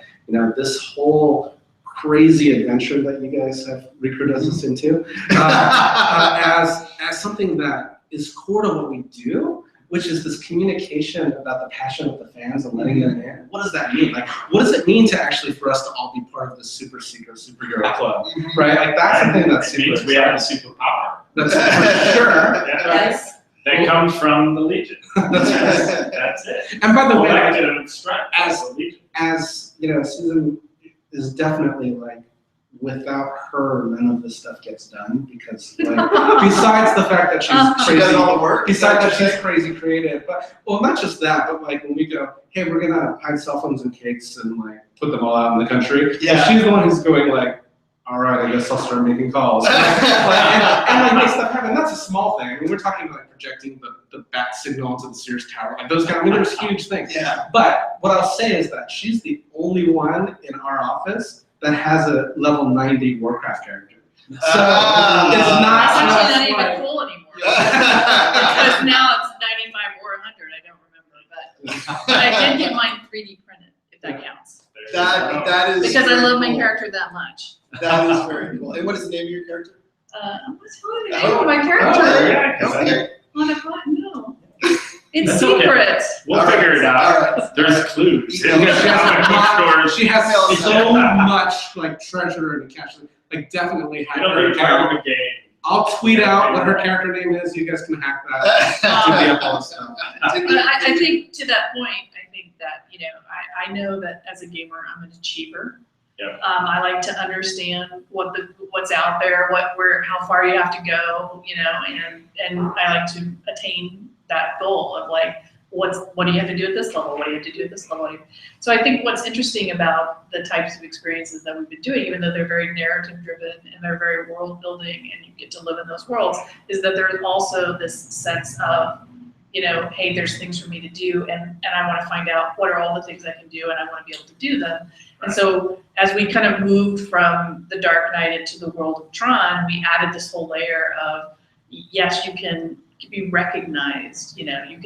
this whole crazy adventure that you guys have recruited us into as something that is core to what we do, which is this communication about the passion of the fans and letting them in. What does that mean? Like, what does it mean to actually for us to all be part of this super secret superhero club, right? Like, that's something that's super means we have a superpower. That's for sure. Yes. That comes from the Legion. That's right. That's it. And by the way, Collective strength as the Legion. as Susan is definitely like, without her, none of this stuff gets done, because like, besides the fact that she's She crazy, does all the work. besides that she's crazy creative, but well, not just that, but like when we go, hey, we're gonna hide cell phones and cakes and like put them all out in the country. Yeah. She's the one who's going like, all right, I guess I'll start making calls. and make stuff happen. That's a small thing. I mean, we're talking about like projecting the bat signal into the Sears Tower, like those kind of. I mean, there's huge things. Yeah. But what I'll say is that she's the only one in our office that has a level 90 Warcraft character. So it's not It's actually just not even like, cool anymore. Because now it's 95 or 100, I don't remember. But I did get mine 3D printed, if that counts. That is Because I very love my cool. character that much. That is very cool. And what is the name of your character? What's the name of my character? Oh, yeah, 'cause okay. On a button? No. It's That's okay. secret. We'll All figure right. it All out. right. There's clues. Yeah, In the she has comic book stores. she has Email so us. much like treasure and cash. Like definitely I hack don't her think part account. of the game. I'll tweet out what her character name is. You guys can hack that. Divvy up all the stuff. But I think to that point, I think that, I know that as a gamer, I'm an achiever. Yeah. I like to understand what's out there, how far you have to go, and I like to attain that goal of like, what do you have to do at this level? What do you have to do at this level? So I think what's interesting about the types of experiences that we've been doing, even though they're very narrative driven and they're very world building and you get to live in those worlds, is that there's also this sense of, hey, there's things for me to do, and I want to find out what are all the things I can do, and I want to be able to do them. And so as we kind of moved from the Dark Knight into the world of Tron, we added this whole layer of, yes, you can be recognized, you can,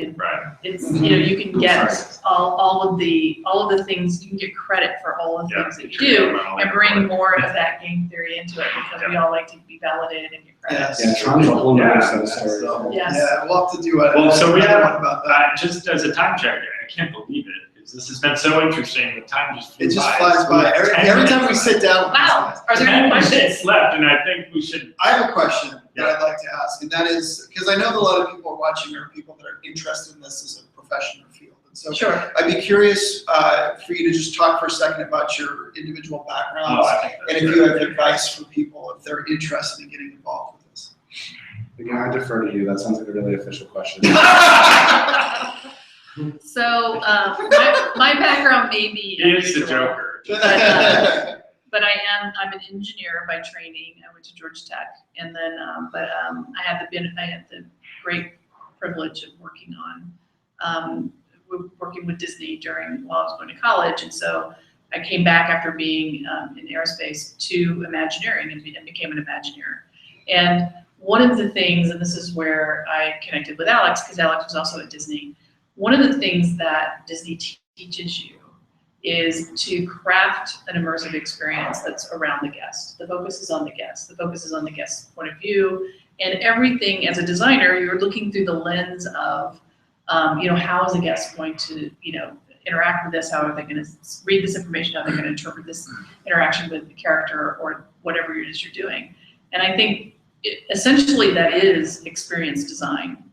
it's, you can get all of the things, you can get credit for all of the things that you do, and bring more of that game theory into it, because we all like to be validated and get credit. Yes. Yeah, Tron's a whole nother Yeah. set of stories. So, Yes. Yeah, we'll have to do it. Well, so we another have, one about that. just as a time check, I can't believe it, because this has been so interesting, the time just flew It just by. flies It's by. like Every 10 time we minutes. sit down. Wow, are there 10 any minutes questions? left, and I think we should. I have a question that I'd like to ask, and that is, because I know that a lot of people watching are people that are interested in this as a profession or field. And so Sure. I'd be curious for you to just talk for a second about your individual backgrounds, I think and that's if you have great. advice for people if they're interested in getting involved with this. Again, I defer to you. That sounds like a really official question. So my background may be He is the unusual, Joker. but I'm an engineer by training. I went to Georgia Tech, and then I had the great privilege of working with Disney while I was going to college, and so I came back after being in aerospace to Imagineering and became an Imagineer. And one of the things, and this is where I connected with Alex, because Alex was also at Disney, one of the things that Disney teaches you is to craft an immersive experience that's around the guest. The focus is on the guest. The focus is on the guest's point of view. And everything, as a designer, you're looking through the lens of, how is a guest going to, interact with this? How are they going to read this information? How are they going to interpret this interaction with the character or whatever it is you're doing? And I think essentially that is experience design.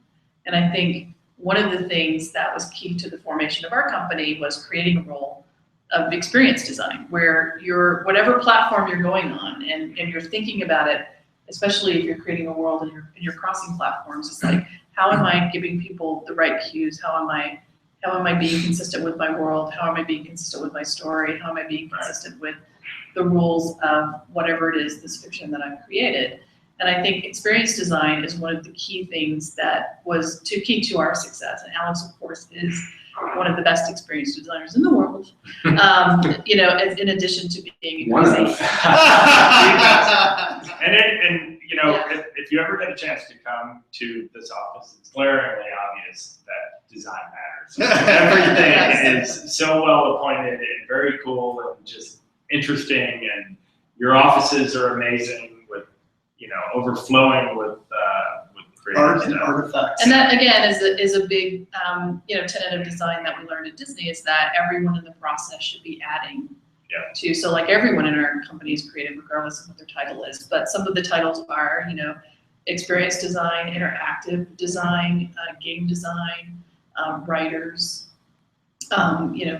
And I think one of the things that was key to the formation of our company was creating a role of experience design, where whatever platform you're going on and you're thinking about it, especially if you're creating a world and you're crossing platforms, it's like, how am I giving people the right cues? How am I being consistent with my world? How am I being consistent with my story? How am I being consistent with the rules of whatever it is, this fiction that I've created? And I think experience design is one of the key things that was key to our success. And Alex, of course, is one of the best experience designers in the world. In addition to being amazing. If you ever get a chance to come to this office, it's glaringly obvious that design matters. Everything is so well appointed and very cool and just interesting, and your offices are amazing with, overflowing with creative Art and stuff. artifacts. And that again is a big tenet of design that we learned at Disney, is that everyone in the process should be adding to. So like everyone in our company is creative regardless of what their title is. But some of the titles are experience design, interactive design, game design, writers,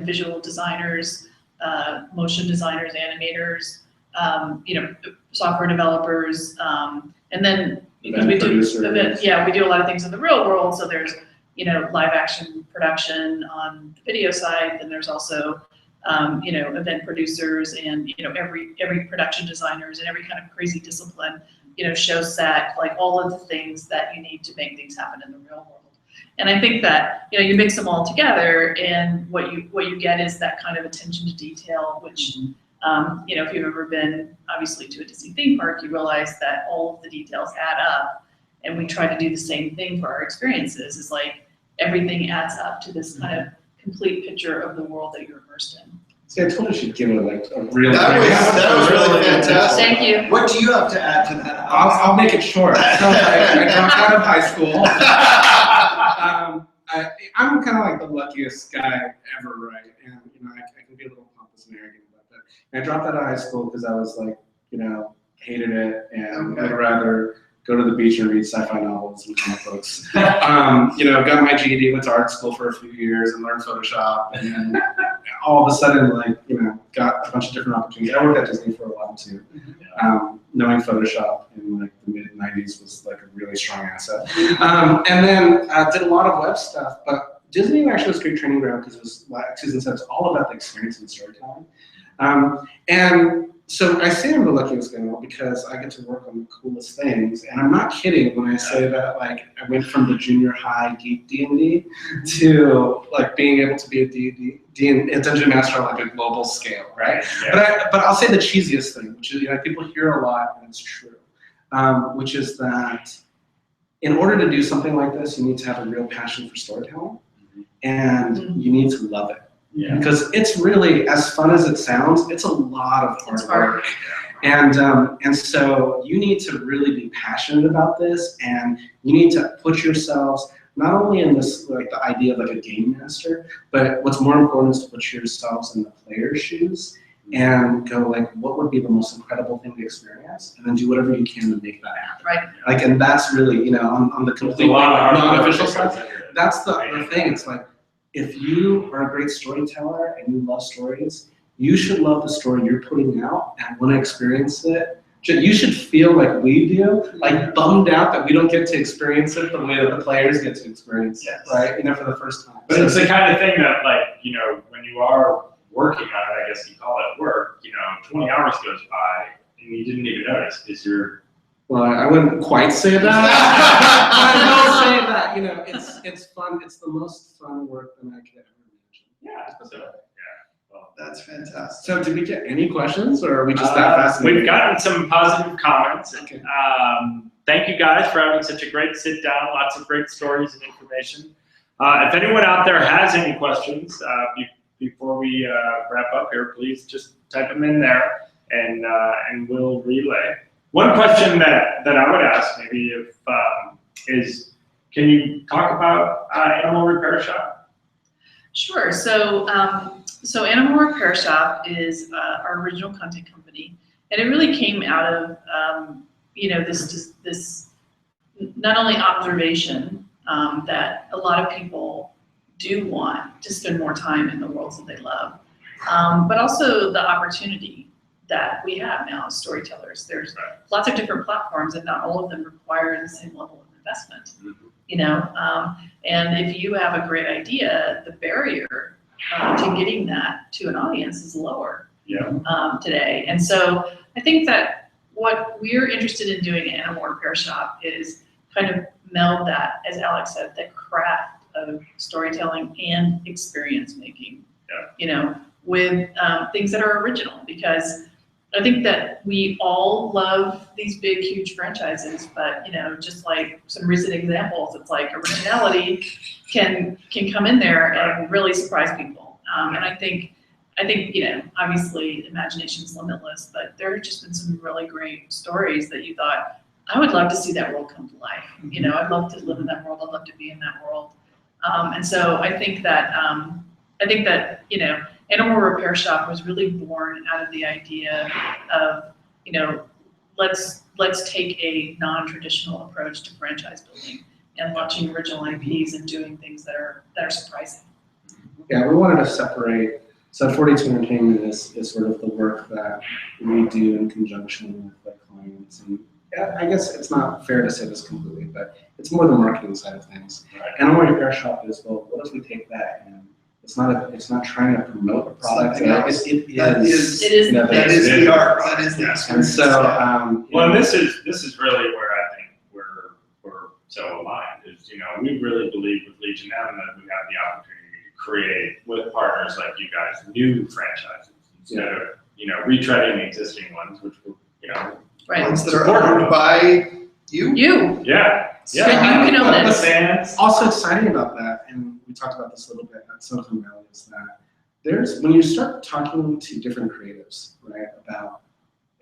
visual designers, motion designers, animators, software developers, and then because we do a lot of things in the real world. So there's live action production on the video side, and there's also event producers and every production designers and every kind of crazy discipline, show set, like all of the things that you need to make things happen in the real world. And I think that you mix them all together, and what you get is that kind of attention to detail, which if you've ever been obviously to a Disney theme park, you realize that all of the details add up. And we try to do the same thing for our experiences. It's like everything adds up to this kind of complete picture of the world that you're immersed in. See, I told you she'd give it a real. That was really fantastic. Thank you. What do you have to add to that? I'll make it short. So I dropped out of high school. I'm kind of like the luckiest guy ever, right? And I can be a little pompous and arrogant about that. And I dropped out of high school because I was like, hated it, and I'd rather go to the beach and read sci-fi novels and comic books. Got my GED, went to art school for a few years and learned Photoshop, and then all of a sudden, got a bunch of different opportunities. I worked at Disney for a while too. Knowing Photoshop in the mid-90s was like a really strong asset. And then did a lot of web stuff, but Disney actually was a great training ground because it was, like Susan said, it's all about the experience and storytelling. And so I say I'm the luckiest guy because I get to work on the coolest things, and I'm not kidding when I say that I went from the junior high geek D&D to being able to be a dungeon master on a global scale, right? Yeah. But I'll say the cheesiest thing, which is people hear a lot, and it's true, which is that in order to do something like this, you need to have a real passion for storytelling, and you need to love it. Yeah. Because it's really, as fun as it sounds, it's a lot of hard work. Yeah. And so you need to really be passionate about this, and you need to put yourselves not only in this, the idea of a game master, but what's more important is to put yourselves in the player's shoes and go what would be the most incredible thing to experience, and then do whatever you can to make that happen. Right. And that's really, on the complete non-official side, that's the thing. It's if you are a great storyteller and you love stories, you should love the story you're putting out and want to experience it. You should feel like we do, bummed out that we don't get to experience it the way that the players get to experience it, right? For the first time. But it's the kind of thing that, when you are working on it, I guess you call it work, 20 hours goes by and you didn't even notice because you're... Well, I wouldn't quite say that. I will say that, you know, it's fun. It's the most fun work that I could ever imagine. Yeah. So, well, That's fantastic. So did we get any questions, or are we just that fascinated? We've gotten some positive comments. Okay. Thank you guys for having such a great sit down. Lots of great stories and information. If anyone out there has any questions, before we wrap up here, please just type them in there, and we'll relay. One question that I would ask, maybe, is, can you talk about Animal Repair Shop? Sure. So Animal Repair Shop is our original content company, and it really came out of this not only observation that a lot of people do want to spend more time in the worlds that they love, but also the opportunity that we have now as storytellers. There's lots of different platforms, and not all of them require the same level of investment. You know, and if you have a great idea, the barrier to getting that to an audience is lower today. And so I think that what we're interested in doing at Animal Repair Shop is kind of meld that, as Alex said, the craft of storytelling and experience making, you know, with things that are original, because I think that we all love these big, huge franchises, but, you know, just like some recent examples, it's like originality can come in there and really surprise people. And I think, you know, obviously imagination's limitless, but there have just been some really great stories that you thought, I would love to see that world come to life. You know, I'd love to live in that world. I'd love to be in that world. And so I think that, you know, Animal Repair Shop was really born out of the idea of, you know, let's take a non-traditional approach to franchise building and launching original IPs and doing things that are surprising. Yeah, we wanted to separate. So 42 Entertainment is sort of the work that we do in conjunction with the clients. And yeah, I guess it's not fair to say this completely, but it's more the marketing side of things. Right. Animal Repair Shop is, well, what if we take that and it's not trying to promote a product. It is the art. That is the experience. And so, well, this is really where I think we're so aligned. Is, you know, we really believe with Legion M that we have the opportunity to create with partners like you guys new franchises instead of, you know, retreading existing ones, which were, you know, ones that are owned by you. Yeah. You can own it. The fans. Also exciting about that, and we talked about this a little bit at Silicon Valley, is that when you start talking to different creatives, right, about,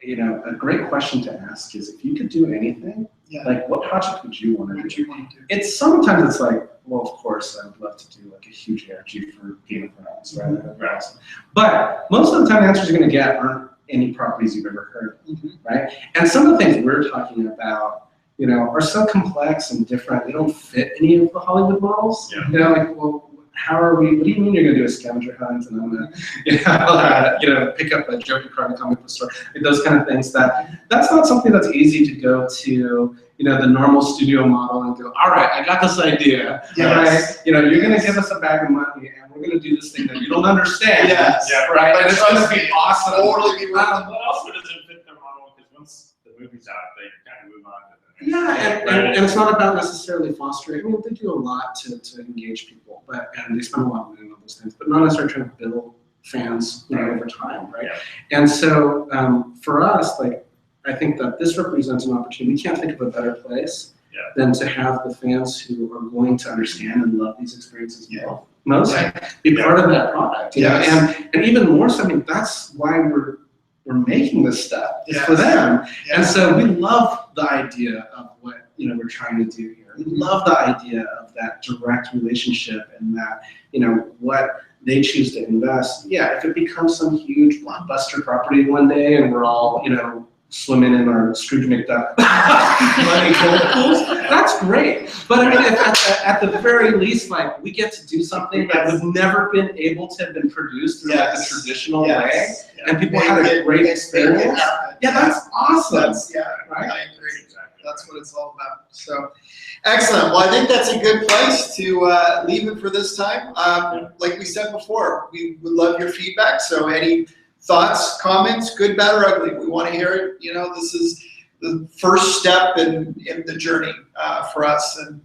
you know, a great question to ask is, if you could do anything, like, what project would you want to do? It's sometimes it's like, well, of course, I would love to do like a huge ARG for Game of Thrones, right? That'd be awesome. But most of the time, the answers you're going to get aren't any properties you've ever heard of, right? And some of the things we're talking about, you know, are so complex and different. They don't fit any of the Hollywood models. Yeah. You know, like, well, how are we? What do you mean you're going to do a scavenger hunt and I'm going to, you know, pick up a Joker card and comic book store? Like those kind of things. That's not something that's easy to go to, you know, the normal studio model and go, all right, I got this idea. Right? You know, you're going to give us a bag of money and we're going to do this thing that you don't understand. Right? But and it's going to be awesome. Totally be What also doesn't fit their model, because once the movie's out, they kind of move on to the next. And it's not about necessarily fostering. I mean, they do a lot to engage people, and they spend a lot of money on those things, but not necessarily trying to build fans, you know, over time, right? Yeah. And so for us, like, I think that this represents an opportunity. We can't think of a better place than to have the fans who are going to understand and love these experiences most be part of that product. You know? And even more so, I mean, that's why we're making this stuff. It's for them. And so we love the idea of what, you know, we're trying to do here. We love the idea of that direct relationship and that, you know, what they choose to invest. Yeah, if it becomes some huge blockbuster property one day and we're all, you know, swimming in our Scrooge McDuck money gold pools, that's great. But I mean, if at the very least, like, we get to do something that would never been able to have been produced in like the traditional way, and people had a great experience. That's awesome. Right? I agree. That's what it's all about. So, excellent. Well, I think that's a good place to leave it for this time. Like we said before, we would love your feedback. So any thoughts, comments, good, bad, or ugly, we want to hear it. You know, this the first step in the journey for us and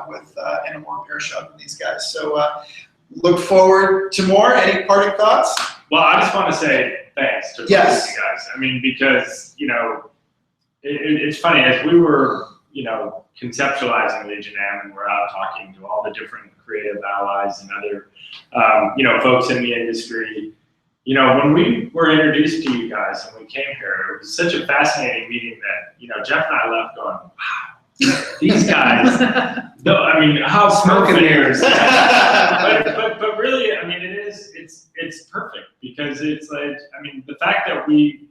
with Animal Repair Shop and these guys. So look forward to more. Any parting thoughts? Well, I just want to say thanks to both of you Yes. guys. I mean, because, you know, it's funny, as we were, you know, conceptualizing Legion M and we're out talking to all the different creative allies and other, you know, folks in the industry. You know, when we were introduced to you guys and we came here, it was such a fascinating meeting that, you know, Jeff and I left going, wow, these guys, no, I mean, how Smoke and perfect. mirrors. But really, I mean, it's perfect because it's like, I mean, the fact that we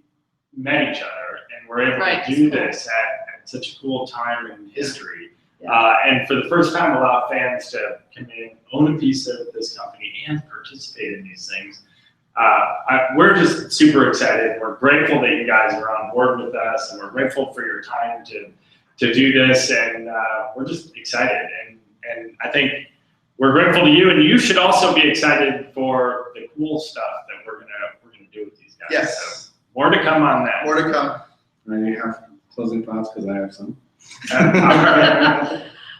met each other and were able Right, to do it's cool. this at such a cool time in history, Yeah. and for the first time allow fans to come in, own a piece of this company, and participate in these things. We're just super excited. We're grateful that you guys are on board with us, and we're grateful for your time to do this, and we're just excited. And I think we're grateful to you, and you should also be excited for the cool stuff that we're gonna do with these guys. Yes. So more to come on that. More to come. And you have closing thoughts because I have some.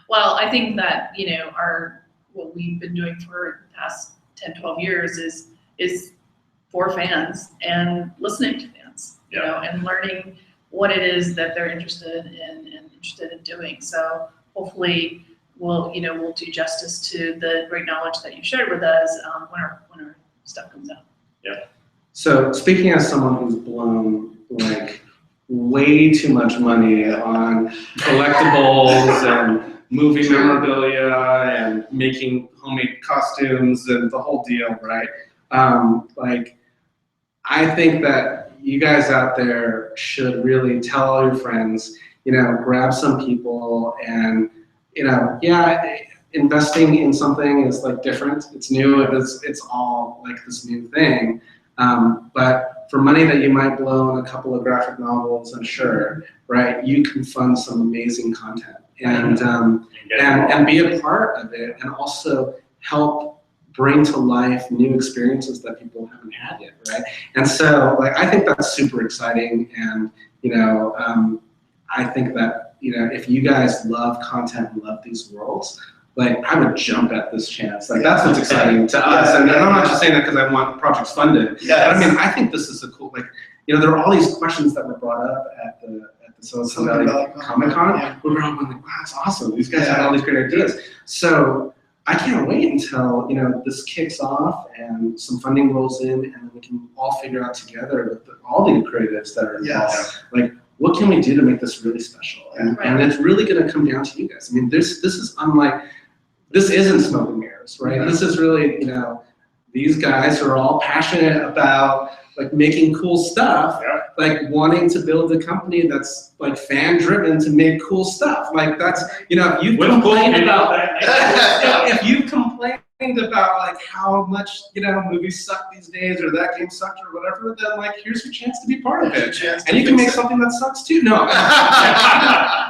Well, I think that, you know, what we've been doing for the past 10, 12 years is for fans and listening to fans, you know, and learning what it is that they're interested in and interested in doing. So hopefully we'll do justice to the great knowledge that you shared with us when our stuff comes out. So speaking as someone who's blown like way too much money on collectibles and movie memorabilia and making homemade costumes and the whole deal, right? Like, I think that you guys out there should really tell all your friends, you know, grab some people and, you know, yeah, investing in something is like different. It's new. It's all like this new thing. But for money that you might blow on a couple of graphic novels, I'm sure, right, you can fund some amazing content and be a part of it, and also help bring to life new experiences that people haven't had yet, right? And so, like, I think that's super exciting, and you know, I think that, you know, if you guys love content and love these worlds, like, I would jump at this chance. Like, that's what's exciting to us. And I'm not just saying that because I want projects funded. Yes. But I mean, I think this is a cool, like, you know, there are all these questions that were brought up at the Silicon Valley Comic-Con. Yeah. We were all like, wow, that's awesome. These guys have all these great ideas. So I can't wait until, you know, this kicks off and some funding rolls in, and then we can all figure out together with all the creatives that are involved. Yes. Like, what can we do to make this really special? And it's really going to come down to you guys. I mean, this is unlike, this isn't smoke and mirrors, right? No. This is really, you know, these guys are all passionate about like making cool stuff, like wanting to build a company that's like fan driven to make cool stuff. Like, that's, you know, if you've complained about if you've complained about like how much, you know, movies suck these days or that game sucked or whatever, then like, here's your chance to be part of it. And you can make something that sucks too. No,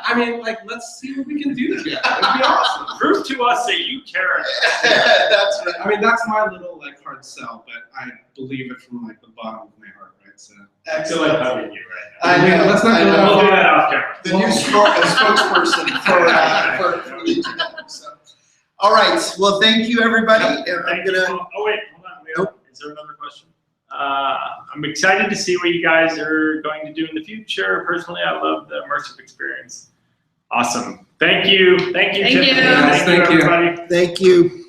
I mean, like, let's see what we can do together. It'd be awesome. Prove to us that you care. That's right. I mean, that's my little like hard sell, but I believe it from like the bottom of my heart, right? So I feel like hugging you right now. I know. Let's not I go know. that We'll do far. that off camera. The new spokesperson for Legion. So, all right. Well, thank you, everybody. And I'm gonna. Oh wait, hold on. Is there another question? I'm excited to see what you guys are going to do in the future. Personally, I love the immersive experience. Awesome. Thank you. Thank you, Thank you. Tiffany. Yes, thank you. Everybody. Thank you.